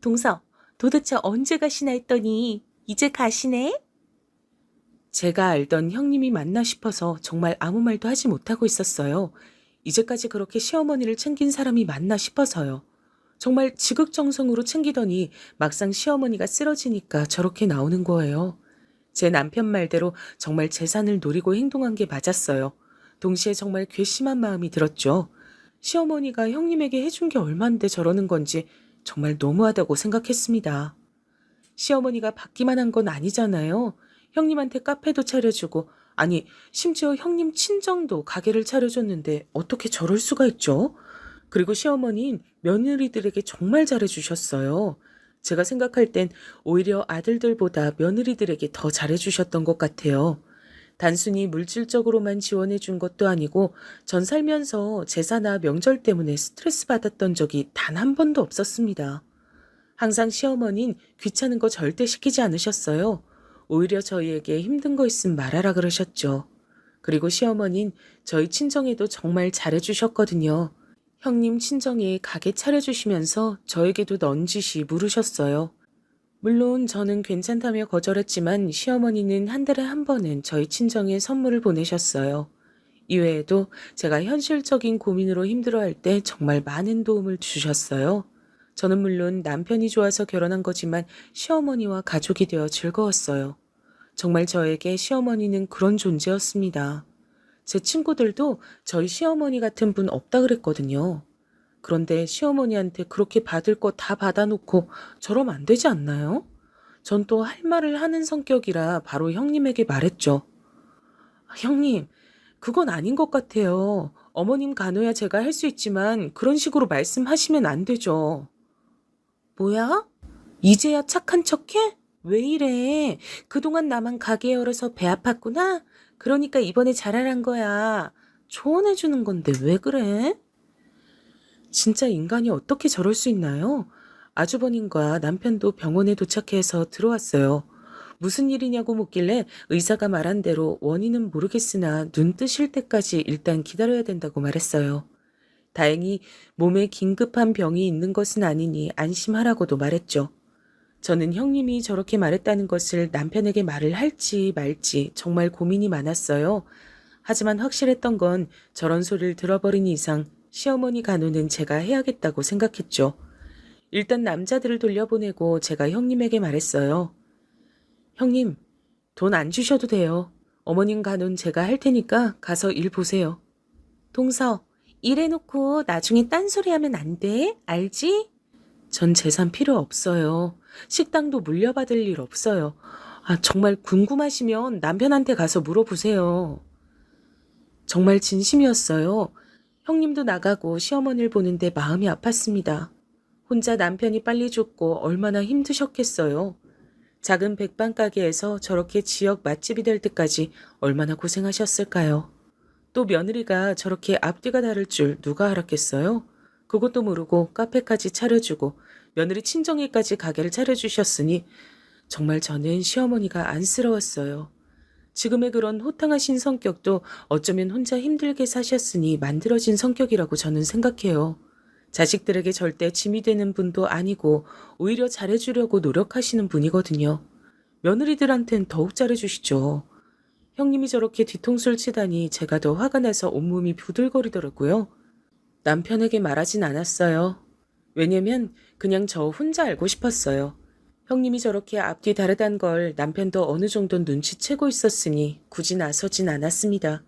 동서, 도대체 언제 가시나 했더니 이제 가시네? 제가 알던 형님이 맞나 싶어서 정말 아무 말도 하지 못하고 있었어요. 이제까지 그렇게 시어머니를 챙긴 사람이 맞나 싶어서요. 정말 지극정성으로 챙기더니 막상 시어머니가 쓰러지니까 저렇게 나오는 거예요. 제 남편 말대로 정말 재산을 노리고 행동한 게 맞았어요. 동시에 정말 괘씸한 마음이 들었죠. 시어머니가 형님에게 해준 게 얼만데 저러는 건지 정말 너무하다고 생각했습니다. 시어머니가 받기만 한 건 아니잖아요. 형님한테 카페도 차려주고, 아니, 심지어 형님 친정도 가게를 차려줬는데 어떻게 저럴 수가 있죠? 그리고 시어머니는 며느리들에게 정말 잘해주셨어요. 제가 생각할 땐 오히려 아들들보다 며느리들에게 더 잘해주셨던 것 같아요. 단순히 물질적으로만 지원해 준 것도 아니고 전 살면서 제사나 명절 때문에 스트레스 받았던 적이 단 한 번도 없었습니다. 항상 시어머니는 귀찮은 거 절대 시키지 않으셨어요. 오히려 저희에게 힘든 거 있으면 말하라 그러셨죠. 그리고 시어머니는 저희 친정에도 정말 잘해주셨거든요. 형님 친정에 가게 차려주시면서 저에게도 넌지시 물으셨어요. 물론 저는 괜찮다며 거절했지만 시어머니는 한 달에 한 번은 저희 친정에 선물을 보내셨어요. 이외에도 제가 현실적인 고민으로 힘들어할 때 정말 많은 도움을 주셨어요. 저는 물론 남편이 좋아서 결혼한 거지만 시어머니와 가족이 되어 즐거웠어요. 정말 저에게 시어머니는 그런 존재였습니다. 제 친구들도 저희 시어머니 같은 분 없다 그랬거든요. 그런데 시어머니한테 그렇게 받을 거 다 받아놓고 저러면 안 되지 않나요? 전 또 할 말을 하는 성격이라 바로 형님에게 말했죠. 형님, 그건 아닌 것 같아요. 어머님 간호야 제가 할 수 있지만 그런 식으로 말씀하시면 안 되죠. 뭐야? 이제야 착한 척해? 왜 이래? 그동안 나만 가게 열어서 배 아팠구나? 그러니까 이번에 잘하란 거야. 조언해주는 건데 왜 그래? 진짜 인간이 어떻게 저럴 수 있나요? 아주버님과 남편도 병원에 도착해서 들어왔어요. 무슨 일이냐고 묻길래 의사가 말한 대로 원인은 모르겠으나 눈 뜨실 때까지 일단 기다려야 된다고 말했어요. 다행히 몸에 긴급한 병이 있는 것은 아니니 안심하라고도 말했죠. 저는 형님이 저렇게 말했다는 것을 남편에게 말을 할지 말지 정말 고민이 많았어요. 하지만 확실했던 건 저런 소리를 들어버린 이상 시어머니 간호는 제가 해야겠다고 생각했죠. 일단 남자들을 돌려보내고 제가 형님에게 말했어요. 형님, 돈 안 주셔도 돼요. 어머님 간호는 제가 할 테니까 가서 일 보세요. 동서, 일해놓고 나중에 딴소리 하면 안 돼. 알지? 전 재산 필요 없어요. 식당도 물려받을 일 없어요. 정말 궁금하시면 남편한테 가서 물어보세요. 정말 진심이었어요. 형님도 나가고 시어머니를 보는데 마음이 아팠습니다. 혼자 남편이 빨리 죽고 얼마나 힘드셨겠어요. 작은 백반 가게에서 저렇게 지역 맛집이 될 때까지 얼마나 고생하셨을까요? 또 며느리가 저렇게 앞뒤가 다를 줄 누가 알았겠어요? 그것도 모르고 카페까지 차려주고 며느리 친정에까지 가게를 차려주셨으니 정말 저는 시어머니가 안쓰러웠어요. 지금의 그런 호탕하신 성격도 어쩌면 혼자 힘들게 사셨으니 만들어진 성격이라고 저는 생각해요. 자식들에게 절대 짐이 되는 분도 아니고 오히려 잘해주려고 노력하시는 분이거든요. 며느리들한텐 더욱 잘해주시죠. 형님이 저렇게 뒤통수를 치다니 제가 더 화가 나서 온몸이 부들거리더라고요. 남편에게 말하진 않았어요. 왜냐면 그냥 저 혼자 알고 싶었어요. 형님이 저렇게 앞뒤 다르단 걸 남편도 어느 정도 눈치채고 있었으니 굳이 나서진 않았습니다.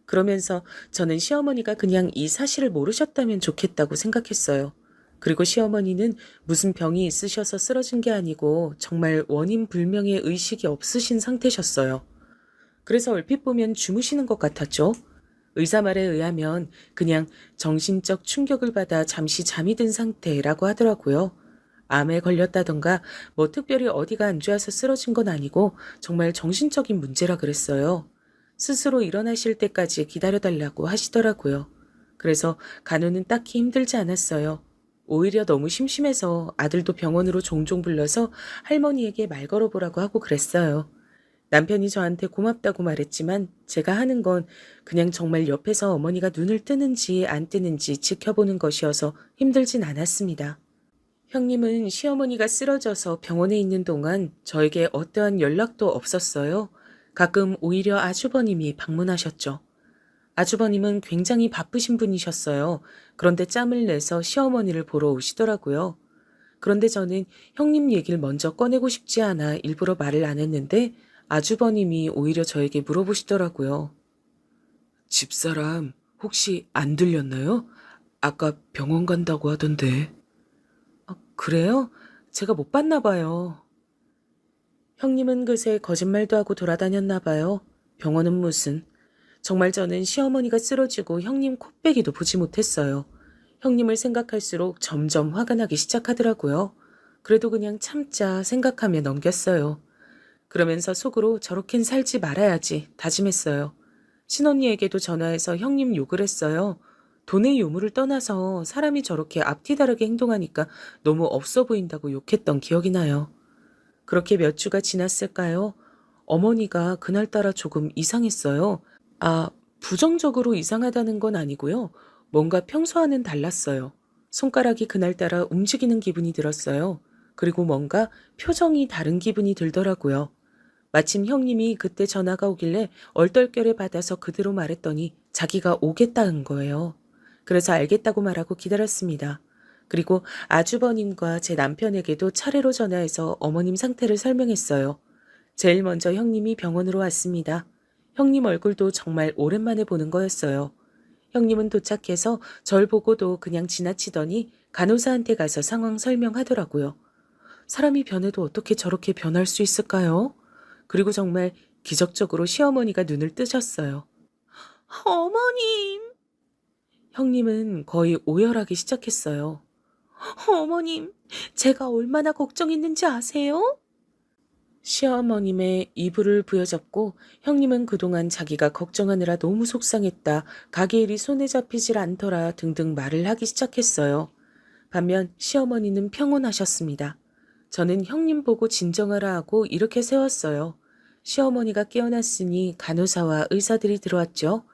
그러면서 저는 시어머니가 그냥 이 사실을 모르셨다면 좋겠다고 생각했어요. 그리고 시어머니는 무슨 병이 있으셔서 쓰러진 게 아니고 정말 원인 불명의 의식이 없으신 상태셨어요. 그래서 얼핏 보면 주무시는 것 같았죠. 의사 말에 의하면 그냥 정신적 충격을 받아 잠시 잠이 든 상태라고 하더라고요. 암에 걸렸다던가 뭐 특별히 어디가 안 좋아서 쓰러진 건 아니고 정말 정신적인 문제라 그랬어요. 스스로 일어나실 때까지 기다려달라고 하시더라고요. 그래서 간호는 딱히 힘들지 않았어요. 오히려 너무 심심해서 아들도 병원으로 종종 불러서 할머니에게 말 걸어보라고 하고 그랬어요. 남편이 저한테 고맙다고 말했지만 제가 하는 건 그냥 정말 옆에서 어머니가 눈을 뜨는지 안 뜨는지 지켜보는 것이어서 힘들진 않았습니다. 형님은 시어머니가 쓰러져서 병원에 있는 동안 저에게 어떠한 연락도 없었어요. 가끔 오히려 아주버님이 방문하셨죠. 아주버님은 굉장히 바쁘신 분이셨어요. 그런데 짬을 내서 시어머니를 보러 오시더라고요. 그런데 저는 형님 얘기를 먼저 꺼내고 싶지 않아 일부러 말을 안 했는데 아주버님이 오히려 저에게 물어보시더라고요. 집사람 혹시 안 들렸나요? 아까 병원 간다고 하던데. 그래요? 제가 못 봤나 봐요. 형님은 그새 거짓말도 하고 돌아다녔나 봐요. 병원은 무슨. 정말 저는 시어머니가 쓰러지고 형님 코빼기도 보지 못했어요. 형님을 생각할수록 점점 화가 나기 시작하더라고요. 그래도 그냥 참자 생각하며 넘겼어요. 그러면서 속으로 저렇겐 살지 말아야지 다짐했어요. 친언니에게도 전화해서 형님 욕을 했어요. 돈의 요물을 떠나서 사람이 저렇게 앞뒤 다르게 행동하니까 너무 없어 보인다고 욕했던 기억이 나요. 그렇게 몇 주가 지났을까요? 어머니가 그날따라 조금 이상했어요. 부정적으로 이상하다는 건 아니고요. 뭔가 평소와는 달랐어요. 손가락이 그날따라 움직이는 기분이 들었어요. 그리고 뭔가 표정이 다른 기분이 들더라고요. 마침 형님이 그때 전화가 오길래 얼떨결에 받아서 그대로 말했더니 자기가 오겠다는 거예요. 그래서 알겠다고 말하고 기다렸습니다. 그리고 아주버님과 제 남편에게도 차례로 전화해서 어머님 상태를 설명했어요. 제일 먼저 형님이 병원으로 왔습니다. 형님 얼굴도 정말 오랜만에 보는 거였어요. 형님은 도착해서 절 보고도 그냥 지나치더니 간호사한테 가서 상황 설명하더라고요. 사람이 변해도 어떻게 저렇게 변할 수 있을까요? 그리고 정말 기적적으로 시어머니가 눈을 뜨셨어요. 어머님! 형님은 거의 오열하기 시작했어요. 어머님, 제가 얼마나 걱정했는지 아세요? 시어머님의 이불을 부여잡고 형님은 그동안 자기가 걱정하느라 너무 속상했다, 가게 일이 손에 잡히질 않더라 등등 말을 하기 시작했어요. 반면 시어머니는 평온하셨습니다. 저는 형님 보고 진정하라 하고 이렇게 세웠어요. 시어머니가 깨어났으니 간호사와 의사들이 들어왔죠.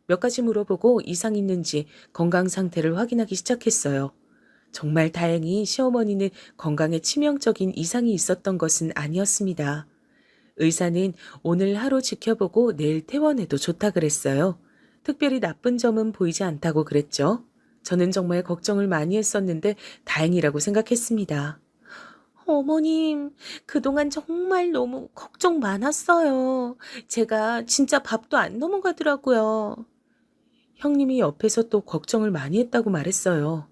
몇 가지 물어보고 이상 있는지 건강 상태를 확인하기 시작했어요. 정말 다행히 시어머니는 건강에 치명적인 이상이 있었던 것은 아니었습니다. 의사는 오늘 하루 지켜보고 내일 퇴원해도 좋다 그랬어요. 특별히 나쁜 점은 보이지 않다고 그랬죠. 저는 정말 걱정을 많이 했었는데 다행이라고 생각했습니다. 어머님, 그동안 정말 너무 걱정 많았어요. 제가 진짜 밥도 안 넘어가더라고요. 형님이 옆에서 또 걱정을 많이 했다고 말했어요.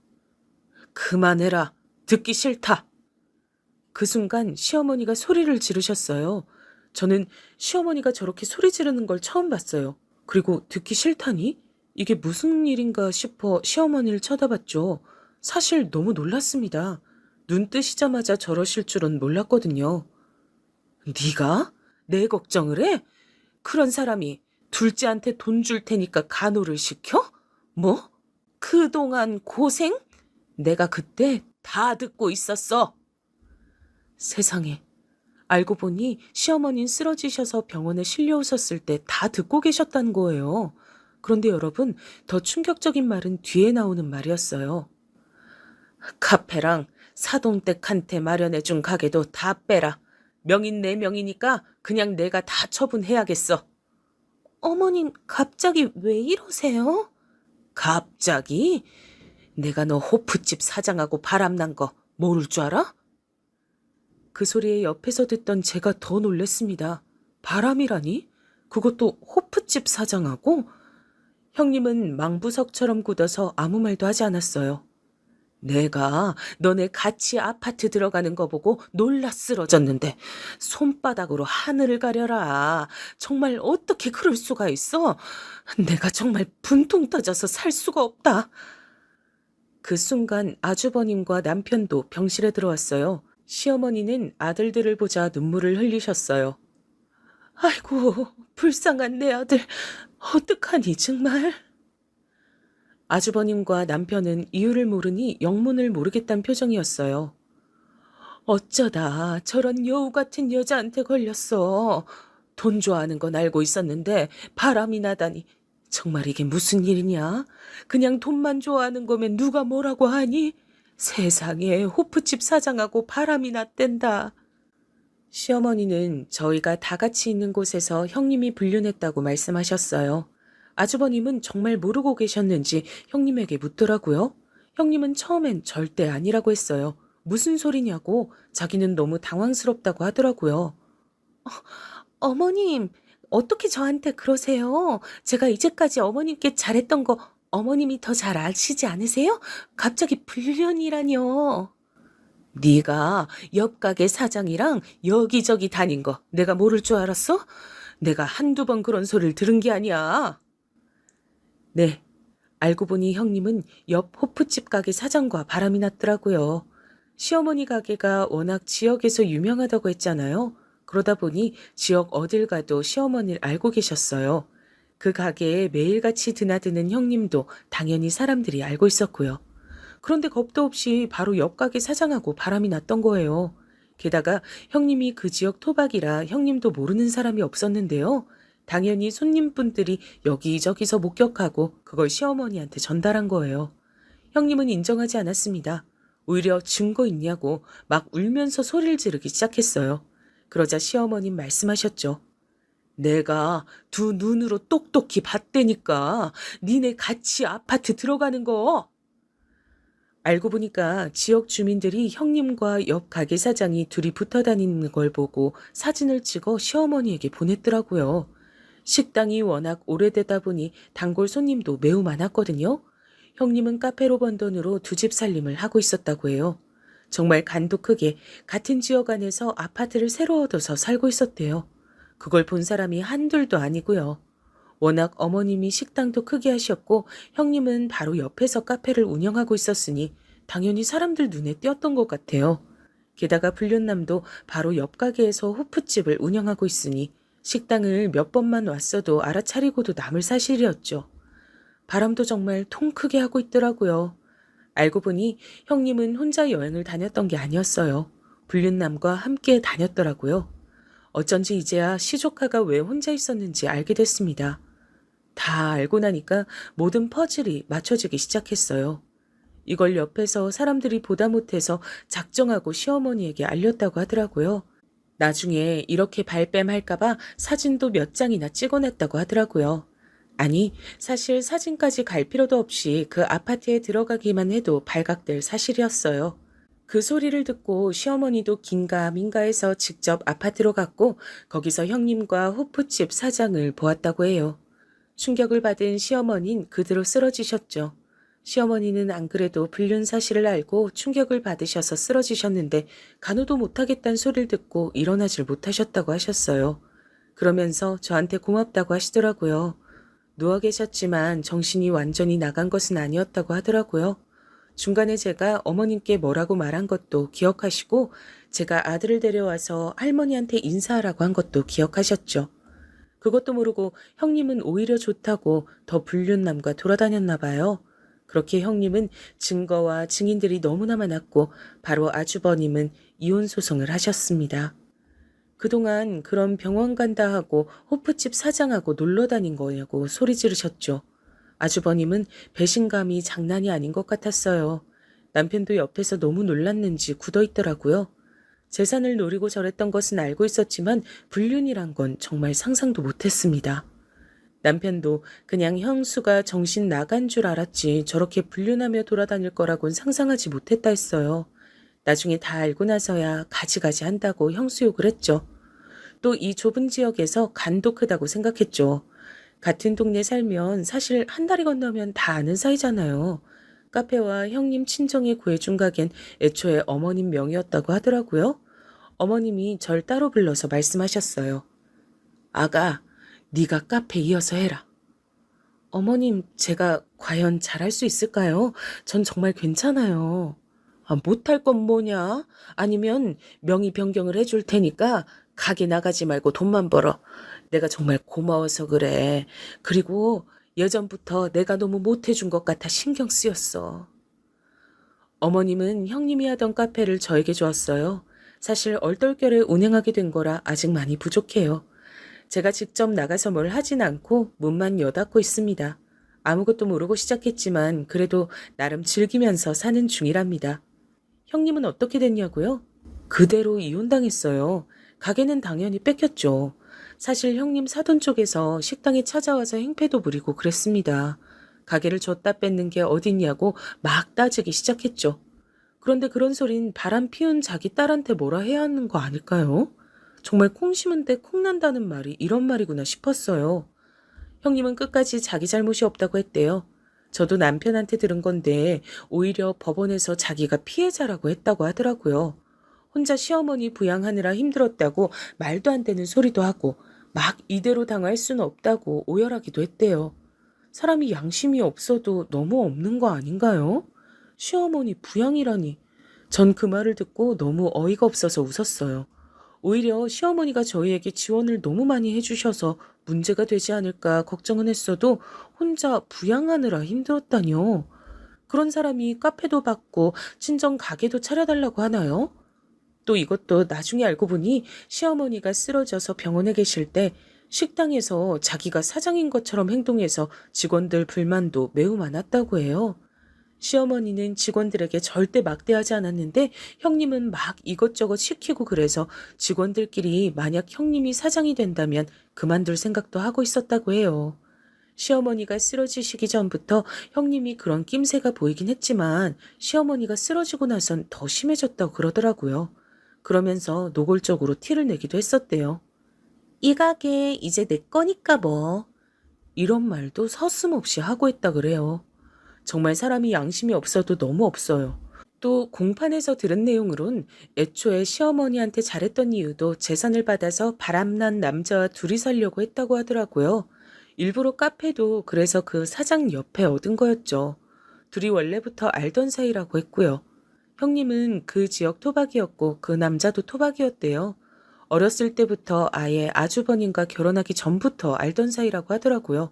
그만해라. 듣기 싫다. 그 순간 시어머니가 소리를 지르셨어요. 저는 시어머니가 저렇게 소리 지르는 걸 처음 봤어요. 그리고 듣기 싫다니? 이게 무슨 일인가 싶어 시어머니를 쳐다봤죠. 사실 너무 놀랐습니다. 눈 뜨시자마자 저러실 줄은 몰랐거든요. 네가? 내 걱정을 해? 그런 사람이 둘째한테 돈 줄 테니까 간호를 시켜? 뭐? 그동안 고생? 내가 그때 다 듣고 있었어. 세상에. 알고 보니 시어머니는 쓰러지셔서 병원에 실려오셨을 때 다 듣고 계셨다는 거예요. 그런데 여러분, 더 충격적인 말은 뒤에 나오는 말이었어요. 카페랑 사돈댁한테 마련해준 가게도 다 빼라. 명인 내 명이니까 그냥 내가 다 처분해야겠어. 어머님, 갑자기 왜 이러세요? 갑자기? 내가 너 호프집 사장하고 바람난 거 모를 줄 알아? 그 소리에 옆에서 듣던 제가 더 놀랬습니다. 바람이라니? 그것도 호프집 사장하고? 형님은 망부석처럼 굳어서 아무 말도 하지 않았어요. 내가 너네 같이 아파트 들어가는 거 보고 놀라 쓰러졌는데 손바닥으로 하늘을 가려라. 정말 어떻게 그럴 수가 있어? 내가 정말 분통 터져서 살 수가 없다. 그 순간 아주버님과 남편도 병실에 들어왔어요. 시어머니는 아들들을 보자 눈물을 흘리셨어요. 아이고, 불쌍한 내 아들. 어떡하니 정말. 아주버님과 남편은 이유를 모르니 영문을 모르겠다는 표정이었어요. 어쩌다 저런 여우 같은 여자한테 걸렸어. 돈 좋아하는 건 알고 있었는데 바람이 나다니. 정말 이게 무슨 일이냐? 그냥 돈만 좋아하는 거면 누가 뭐라고 하니? 세상에 호프집 사장하고 바람이 났댄다. 시어머니는 저희가 다 같이 있는 곳에서 형님이 불륜했다고 말씀하셨어요. 아주버님은 정말 모르고 계셨는지 형님에게 묻더라고요. 형님은 처음엔 절대 아니라고 했어요. 무슨 소리냐고 자기는 너무 당황스럽다고 하더라고요. 어머님, 어떻게 저한테 그러세요? 제가 이제까지 어머님께 잘했던 거 어머님이 더 잘 아시지 않으세요? 갑자기 불륜이라뇨. 네가 옆 가게 사장이랑 여기저기 다닌 거 내가 모를 줄 알았어? 내가 한두 번 그런 소리를 들은 게 아니야. 네, 알고 보니 형님은 옆 호프집 가게 사장과 바람이 났더라고요. 시어머니 가게가 워낙 지역에서 유명하다고 했잖아요. 그러다 보니 지역 어딜 가도 시어머니를 알고 계셨어요. 그 가게에 매일같이 드나드는 형님도 당연히 사람들이 알고 있었고요. 그런데 겁도 없이 바로 옆 가게 사장하고 바람이 났던 거예요. 게다가 형님이 그 지역 토박이라 형님도 모르는 사람이 없었는데요. 당연히 손님분들이 여기저기서 목격하고 그걸 시어머니한테 전달한 거예요. 형님은 인정하지 않았습니다. 오히려 증거 있냐고 막 울면서 소리를 지르기 시작했어요. 그러자 시어머님 말씀하셨죠. 내가 두 눈으로 똑똑히 봤다니까. 니네 같이 아파트 들어가는 거. 알고 보니까 지역 주민들이 형님과 옆 가게 사장이 둘이 붙어 다니는 걸 보고 사진을 찍어 시어머니에게 보냈더라고요. 식당이 워낙 오래되다 보니 단골 손님도 매우 많았거든요. 형님은 카페로 번 돈으로 두 집 살림을 하고 있었다고 해요. 정말 간도 크게 같은 지역 안에서 아파트를 새로 얻어서 살고 있었대요. 그걸 본 사람이 한둘도 아니고요. 워낙 어머님이 식당도 크게 하셨고 형님은 바로 옆에서 카페를 운영하고 있었으니 당연히 사람들 눈에 띄었던 것 같아요. 게다가 불륜남도 바로 옆 가게에서 호프집을 운영하고 있으니 식당을 몇 번만 왔어도 알아차리고도 남을 사실이었죠. 바람도 정말 통 크게 하고 있더라고요. 알고 보니 형님은 혼자 여행을 다녔던 게 아니었어요. 불륜남과 함께 다녔더라고요. 어쩐지 이제야 시조카가 왜 혼자 있었는지 알게 됐습니다. 다 알고 나니까 모든 퍼즐이 맞춰지기 시작했어요. 이걸 옆에서 사람들이 보다 못해서 작정하고 시어머니에게 알렸다고 하더라고요. 나중에 이렇게 발뺌할까봐 사진도 몇 장이나 찍어냈다고 하더라고요. 아니, 사실 사진까지 갈 필요도 없이 그 아파트에 들어가기만 해도 발각될 사실이었어요. 그 소리를 듣고 시어머니도 긴가민가해서 직접 아파트로 갔고 거기서 형님과 호프집 사장을 보았다고 해요. 충격을 받은 시어머니는 그대로 쓰러지셨죠. 시어머니는 안 그래도 불륜 사실을 알고 충격을 받으셔서 쓰러지셨는데 간호도 못하겠다는 소리를 듣고 일어나질 못하셨다고 하셨어요. 그러면서 저한테 고맙다고 하시더라고요. 누워 계셨지만 정신이 완전히 나간 것은 아니었다고 하더라고요. 중간에 제가 어머님께 뭐라고 말한 것도 기억하시고 제가 아들을 데려와서 할머니한테 인사하라고 한 것도 기억하셨죠. 그것도 모르고 형님은 오히려 좋다고 더 불륜남과 돌아다녔나 봐요. 그렇게 형님은 증거와 증인들이 너무나 많았고 바로 아주버님은 이혼 소송을 하셨습니다. 그동안 그런 병원 간다 하고 호프집 사장하고 놀러 다닌 거냐고 소리 지르셨죠. 아주버님은 배신감이 장난이 아닌 것 같았어요. 남편도 옆에서 너무 놀랐는지 굳어있더라고요. 재산을 노리고 저랬던 것은 알고 있었지만 불륜이란 건 정말 상상도 못했습니다. 남편도 그냥 형수가 정신 나간 줄 알았지 저렇게 불륜하며 돌아다닐 거라곤 상상하지 못했다 했어요. 나중에 다 알고 나서야 가지가지 한다고 형수 욕을 했죠. 또 이 좁은 지역에서 간도 크다고 생각했죠. 같은 동네 살면 사실 한 다리 건너면 다 아는 사이잖아요. 카페와 형님 친정에 구해준 가겐 애초에 어머님 명의였다고 하더라고요. 어머님이 절 따로 불러서 말씀하셨어요. 아가, 네가 카페 이어서 해라. 어머님, 제가 과연 잘할 수 있을까요? 전 정말 괜찮아요. 아, 못할 건 뭐냐? 아니면 명의 변경을 해줄 테니까 가게 나가지 말고 돈만 벌어. 내가 정말 고마워서 그래. 그리고 예전부터 내가 너무 못해준 것 같아 신경 쓰였어. 어머님은 형님이 하던 카페를 저에게 주었어요. 사실 얼떨결에 운행하게 된 거라 아직 많이 부족해요. 제가 직접 나가서 뭘 하진 않고 문만 여닫고 있습니다. 아무것도 모르고 시작했지만 그래도 나름 즐기면서 사는 중이랍니다. 형님은 어떻게 됐냐고요? 그대로 이혼당했어요. 가게는 당연히 뺏겼죠. 사실 형님 사돈 쪽에서 식당에 찾아와서 행패도 부리고 그랬습니다. 가게를 줬다 뺏는 게 어딨냐고 막 따지기 시작했죠. 그런데 그런 소린 바람 피운 자기 딸한테 뭐라 해야 하는 거 아닐까요? 정말 콩 심은 데 콩 난다는 말이 이런 말이구나 싶었어요. 형님은 끝까지 자기 잘못이 없다고 했대요. 저도 남편한테 들은 건데 오히려 법원에서 자기가 피해자라고 했다고 하더라고요. 혼자 시어머니 부양하느라 힘들었다고 말도 안 되는 소리도 하고 막 이대로 당할 수는 없다고 오열하기도 했대요. 사람이 양심이 없어도 너무 없는 거 아닌가요? 시어머니 부양이라니. 전 그 말을 듣고 너무 어이가 없어서 웃었어요. 오히려 시어머니가 저희에게 지원을 너무 많이 해주셔서 문제가 되지 않을까 걱정은 했어도 혼자 부양하느라 힘들었다뇨. 그런 사람이 카페도 받고 친정 가게도 차려달라고 하나요? 또 이것도 나중에 알고 보니 시어머니가 쓰러져서 병원에 계실 때 식당에서 자기가 사장인 것처럼 행동해서 직원들 불만도 매우 많았다고 해요. 시어머니는 직원들에게 절대 막대하지 않았는데 형님은 막 이것저것 시키고 그래서 직원들끼리 만약 형님이 사장이 된다면 그만둘 생각도 하고 있었다고 해요. 시어머니가 쓰러지시기 전부터 형님이 그런 낌새가 보이긴 했지만 시어머니가 쓰러지고 나선 더 심해졌다고 그러더라고요. 그러면서 노골적으로 티를 내기도 했었대요. 이 가게 이제 내 거니까 뭐. 이런 말도 서슴없이 하고 있다 그래요. 정말 사람이 양심이 없어도 너무 없어요. 또 공판에서 들은 내용으론 애초에 시어머니한테 잘했던 이유도 재산을 받아서 바람난 남자와 둘이 살려고 했다고 하더라고요. 일부러 카페도 그래서 그 사장 옆에 얻은 거였죠. 둘이 원래부터 알던 사이라고 했고요. 형님은 그 지역 토박이었고 그 남자도 토박이었대요. 어렸을 때부터 아예 아주버님과 결혼하기 전부터 알던 사이라고 하더라고요.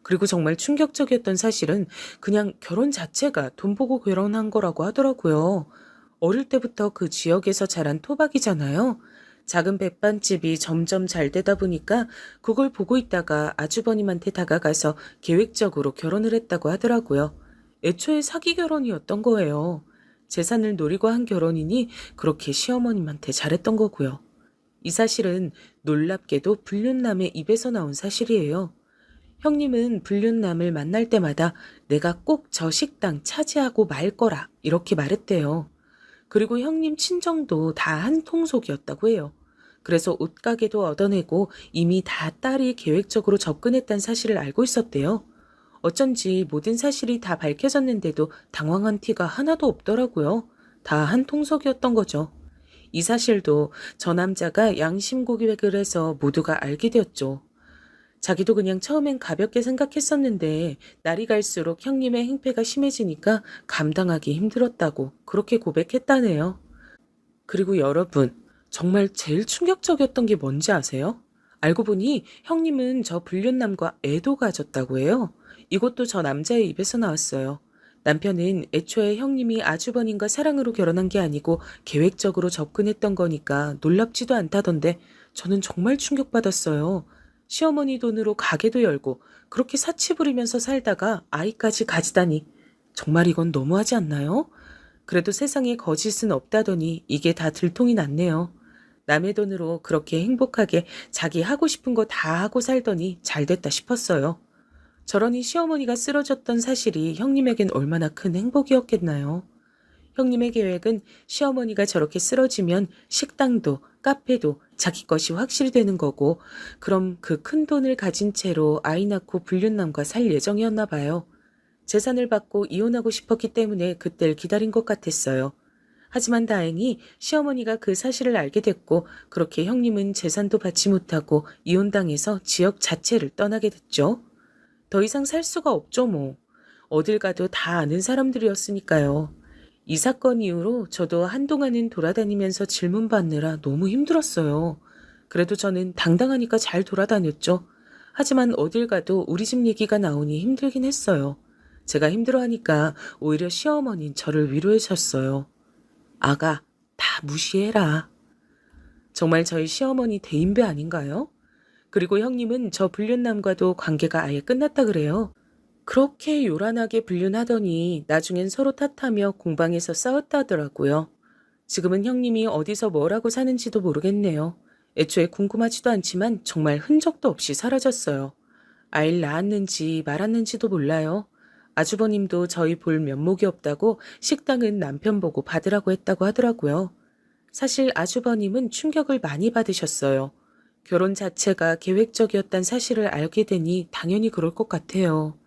그리고 정말 충격적이었던 사실은 그냥 결혼 자체가 돈 보고 결혼한 거라고 하더라고요. 어릴 때부터 그 지역에서 자란 토박이잖아요. 작은 백반집이 점점 잘 되다 보니까 그걸 보고 있다가 아주버님한테 다가가서 계획적으로 결혼을 했다고 하더라고요. 애초에 사기 결혼이었던 거예요. 재산을 노리고 한 결혼이니 그렇게 시어머님한테 잘했던 거고요. 이 사실은 놀랍게도 불륜남의 입에서 나온 사실이에요. 형님은 불륜남을 만날 때마다 내가 꼭 저 식당 차지하고 말 거라 이렇게 말했대요. 그리고 형님 친정도 다 한 통속이었다고 해요. 그래서 옷가게도 얻어내고 이미 다 딸이 계획적으로 접근했다는 사실을 알고 있었대요. 어쩐지 모든 사실이 다 밝혀졌는데도 당황한 티가 하나도 없더라고요. 다 한 통속이었던 거죠. 이 사실도 저 남자가 양심 고백을 해서 모두가 알게 되었죠. 자기도 그냥 처음엔 가볍게 생각했었는데 날이 갈수록 형님의 행패가 심해지니까 감당하기 힘들었다고 그렇게 고백했다네요. 그리고 여러분, 정말 제일 충격적이었던 게 뭔지 아세요? 알고 보니 형님은 저 불륜남과 애도 가졌다고 해요. 이것도 저 남자의 입에서 나왔어요. 남편은 애초에 형님이 아주버님과 사랑으로 결혼한 게 아니고 계획적으로 접근했던 거니까 놀랍지도 않다던데 저는 정말 충격받았어요. 시어머니 돈으로 가게도 열고 그렇게 사치 부리면서 살다가 아이까지 가지다니 정말 이건 너무하지 않나요? 그래도 세상에 거짓은 없다더니 이게 다 들통이 났네요. 남의 돈으로 그렇게 행복하게 자기 하고 싶은 거 다 하고 살더니 잘됐다 싶었어요. 저러니 시어머니가 쓰러졌던 사실이 형님에겐 얼마나 큰 행복이었겠나요? 형님의 계획은 시어머니가 저렇게 쓰러지면 식당도 카페도 자기 것이 확실히 되는 거고 그럼 그 큰 돈을 가진 채로 아이 낳고 불륜남과 살 예정이었나 봐요. 재산을 받고 이혼하고 싶었기 때문에 그때를 기다린 것 같았어요. 하지만 다행히 시어머니가 그 사실을 알게 됐고 그렇게 형님은 재산도 받지 못하고 이혼당해서 지역 자체를 떠나게 됐죠. 더 이상 살 수가 없죠 뭐. 어딜 가도 다 아는 사람들이었으니까요. 이 사건 이후로 저도 한동안은 돌아다니면서 질문 받느라 너무 힘들었어요. 그래도 저는 당당하니까 잘 돌아다녔죠. 하지만 어딜 가도 우리 집 얘기가 나오니 힘들긴 했어요. 제가 힘들어하니까 오히려 시어머니는 저를 위로해 줬어요. 아가, 다 무시해라. 정말 저희 시어머니 대인배 아닌가요? 그리고 형님은 저 불륜남과도 관계가 아예 끝났다 그래요. 그렇게 요란하게 불륜하더니 나중엔 서로 탓하며 공방에서 싸웠다 하더라고요. 지금은 형님이 어디서 뭐라고 사는지도 모르겠네요. 애초에 궁금하지도 않지만 정말 흔적도 없이 사라졌어요. 아이를 낳았는지 말았는지도 몰라요. 아주버님도 저희 볼 면목이 없다고 식당은 남편 보고 받으라고 했다고 하더라고요. 사실 아주버님은 충격을 많이 받으셨어요. 결혼 자체가 계획적이었단 사실을 알게 되니 당연히 그럴 것 같아요.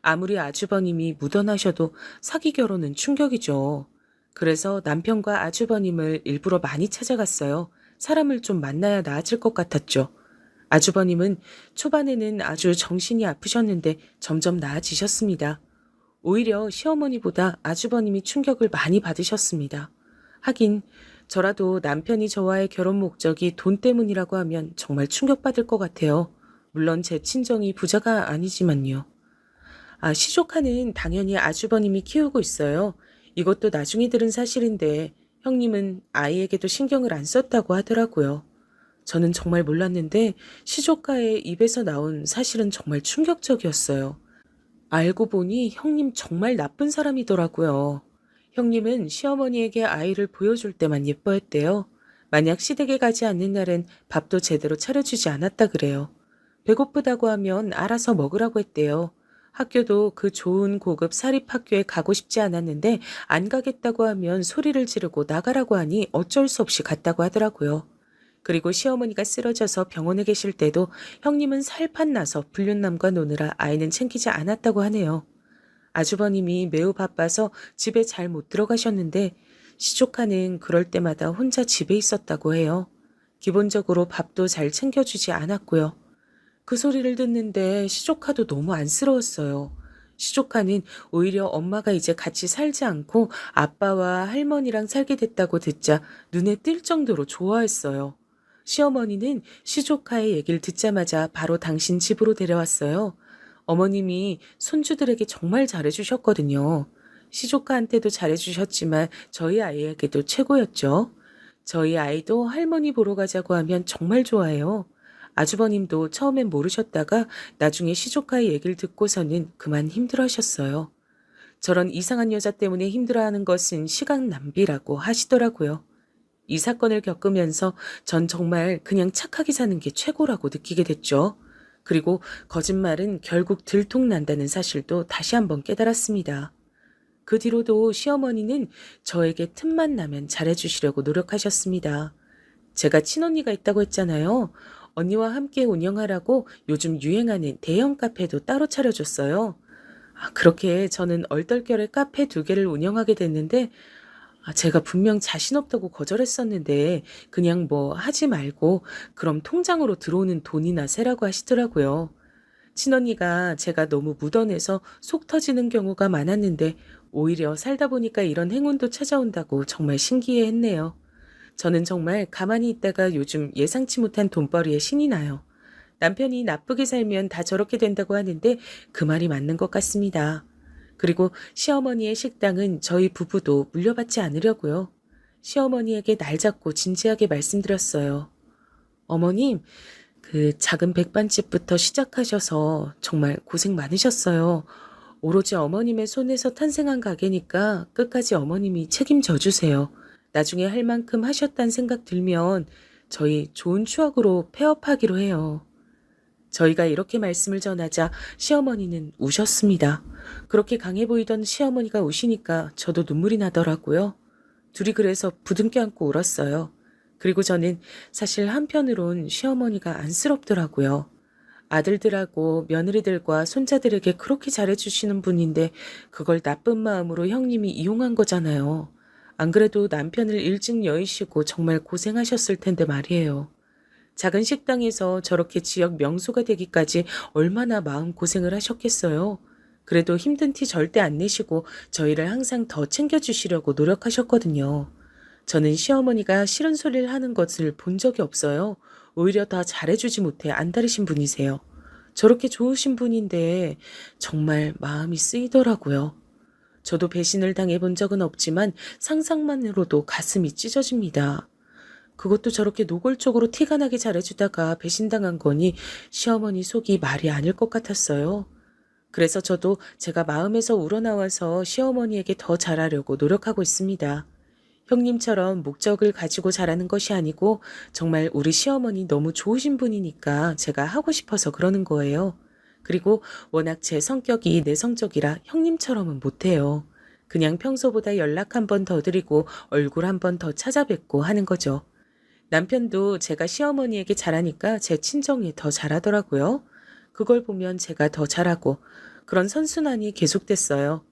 아무리 아주버님이 묻어나셔도 사기 결혼은 충격이죠. 그래서 남편과 아주버님을 일부러 많이 찾아갔어요. 사람을 좀 만나야 나아질 것 같았죠. 아주버님은 초반에는 아주 정신이 아프셨는데 점점 나아지셨습니다. 오히려 시어머니보다 아주버님이 충격을 많이 받으셨습니다. 하긴 저라도 남편이 저와의 결혼 목적이 돈 때문이라고 하면 정말 충격받을 것 같아요. 물론 제 친정이 부자가 아니지만요. 시조카는 당연히 아주버님이 키우고 있어요. 이것도 나중에 들은 사실인데 형님은 아이에게도 신경을 안 썼다고 하더라고요. 저는 정말 몰랐는데 시조카의 입에서 나온 사실은 정말 충격적이었어요. 알고 보니 형님 정말 나쁜 사람이더라고요. 형님은 시어머니에게 아이를 보여줄 때만 예뻐했대요. 만약 시댁에 가지 않는 날은 밥도 제대로 차려주지 않았다 그래요. 배고프다고 하면 알아서 먹으라고 했대요. 학교도 그 좋은 고급 사립학교에 가고 싶지 않았는데 안 가겠다고 하면 소리를 지르고 나가라고 하니 어쩔 수 없이 갔다고 하더라고요. 그리고 시어머니가 쓰러져서 병원에 계실 때도 형님은 살판 나서 불륜남과 노느라 아이는 챙기지 않았다고 하네요. 아주버님이 매우 바빠서 집에 잘 못 들어가셨는데 시조카는 그럴 때마다 혼자 집에 있었다고 해요. 기본적으로 밥도 잘 챙겨주지 않았고요. 그 소리를 듣는데 시조카도 너무 안쓰러웠어요. 시조카는 오히려 엄마가 이제 같이 살지 않고 아빠와 할머니랑 살게 됐다고 듣자 눈에 띌 정도로 좋아했어요. 시어머니는 시조카의 얘기를 듣자마자 바로 당신 집으로 데려왔어요. 어머님이 손주들에게 정말 잘해주셨거든요. 시조카한테도 잘해주셨지만 저희 아이에게도 최고였죠. 저희 아이도 할머니 보러 가자고 하면 정말 좋아해요. 아주버님도 처음엔 모르셨다가 나중에 시조카의 얘기를 듣고서는 그만 힘들어하셨어요. 저런 이상한 여자 때문에 힘들어하는 것은 시간 낭비라고 하시더라고요. 이 사건을 겪으면서 전 정말 그냥 착하게 사는 게 최고라고 느끼게 됐죠. 그리고 거짓말은 결국 들통난다는 사실도 다시 한번 깨달았습니다. 그 뒤로도 시어머니는 저에게 틈만 나면 잘해주시려고 노력하셨습니다. 제가 친언니가 있다고 했잖아요. 언니와 함께 운영하라고 요즘 유행하는 대형 카페도 따로 차려줬어요. 그렇게 저는 얼떨결에 카페 2개를 운영하게 됐는데 제가 분명 자신 없다고 거절했었는데 그냥 뭐 하지 말고 그럼 통장으로 들어오는 돈이나 세라고 하시더라고요. 친언니가 제가 너무 묻어내서 속 터지는 경우가 많았는데 오히려 살다 보니까 이런 행운도 찾아온다고 정말 신기해했네요. 저는 정말 가만히 있다가 요즘 예상치 못한 돈벌이에 신이 나요. 남편이 나쁘게 살면 다 저렇게 된다고 하는데 그 말이 맞는 것 같습니다. 그리고 시어머니의 식당은 저희 부부도 물려받지 않으려고요. 시어머니에게 날 잡고 진지하게 말씀드렸어요. 어머님, 그 작은 백반집부터 시작하셔서 정말 고생 많으셨어요. 오로지 어머님의 손에서 탄생한 가게니까 끝까지 어머님이 책임져 주세요. 나중에 할 만큼 하셨다는 생각 들면 저희 좋은 추억으로 폐업하기로 해요. 저희가 이렇게 말씀을 전하자 시어머니는 우셨습니다. 그렇게 강해 보이던 시어머니가 우시니까 저도 눈물이 나더라고요. 둘이 그래서 부둥켜 안고 울었어요. 그리고 저는 사실 한편으론 시어머니가 안쓰럽더라고요. 아들들하고 며느리들과 손자들에게 그렇게 잘해주시는 분인데 그걸 나쁜 마음으로 형님이 이용한 거잖아요. 안 그래도 남편을 일찍 여의시고 정말 고생하셨을 텐데 말이에요. 작은 식당에서 저렇게 지역 명소가 되기까지 얼마나 마음고생을 하셨겠어요. 그래도 힘든 티 절대 안 내시고 저희를 항상 더 챙겨주시려고 노력하셨거든요. 저는 시어머니가 싫은 소리를 하는 것을 본 적이 없어요. 오히려 더 잘해주지 못해 안달이신 분이세요. 저렇게 좋으신 분인데 정말 마음이 쓰이더라고요. 저도 배신을 당해본 적은 없지만 상상만으로도 가슴이 찢어집니다. 그것도 저렇게 노골적으로 티가 나게 잘해주다가 배신당한 거니 시어머니 속이 말이 아닐 것 같았어요. 그래서 저도 제가 마음에서 우러나와서 시어머니에게 더 잘하려고 노력하고 있습니다. 형님처럼 목적을 가지고 잘하는 것이 아니고 정말 우리 시어머니 너무 좋으신 분이니까 제가 하고 싶어서 그러는 거예요. 그리고 워낙 제 성격이 내성적이라 형님처럼은 못해요. 그냥 평소보다 연락 한 번 더 드리고 얼굴 한 번 더 찾아뵙고 하는 거죠. 남편도 제가 시어머니에게 잘하니까 제 친정에 더 잘하더라고요. 그걸 보면 제가 더 잘하고 그런 선순환이 계속됐어요.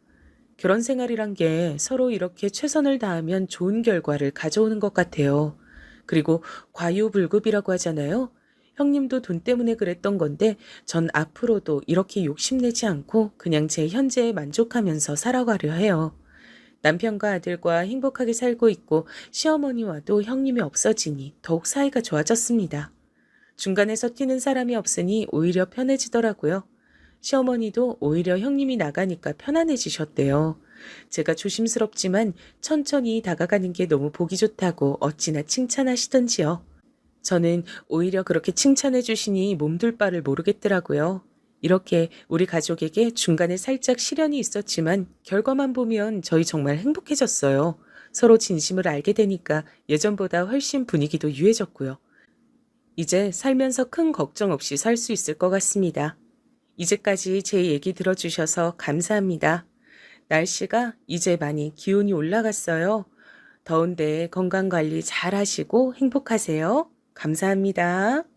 결혼 생활이란 게 서로 이렇게 최선을 다하면 좋은 결과를 가져오는 것 같아요. 그리고 과유불급이라고 하잖아요. 형님도 돈 때문에 그랬던 건데 전 앞으로도 이렇게 욕심내지 않고 그냥 제 현재에 만족하면서 살아가려 해요. 남편과 아들과 행복하게 살고 있고 시어머니와도 형님이 없어지니 더욱 사이가 좋아졌습니다. 중간에서 튀는 사람이 없으니 오히려 편해지더라고요. 시어머니도 오히려 형님이 나가니까 편안해지셨대요. 제가 조심스럽지만 천천히 다가가는 게 너무 보기 좋다고 어찌나 칭찬하시던지요. 저는 오히려 그렇게 칭찬해 주시니 몸둘 바를 모르겠더라고요. 이렇게 우리 가족에게 중간에 살짝 시련이 있었지만 결과만 보면 저희 정말 행복해졌어요. 서로 진심을 알게 되니까 예전보다 훨씬 분위기도 유해졌고요. 이제 살면서 큰 걱정 없이 살 수 있을 것 같습니다. 이제까지 제 얘기 들어주셔서 감사합니다. 날씨가 이제 많이 기온이 올라갔어요. 더운데 건강 관리 잘 하시고 행복하세요. 감사합니다.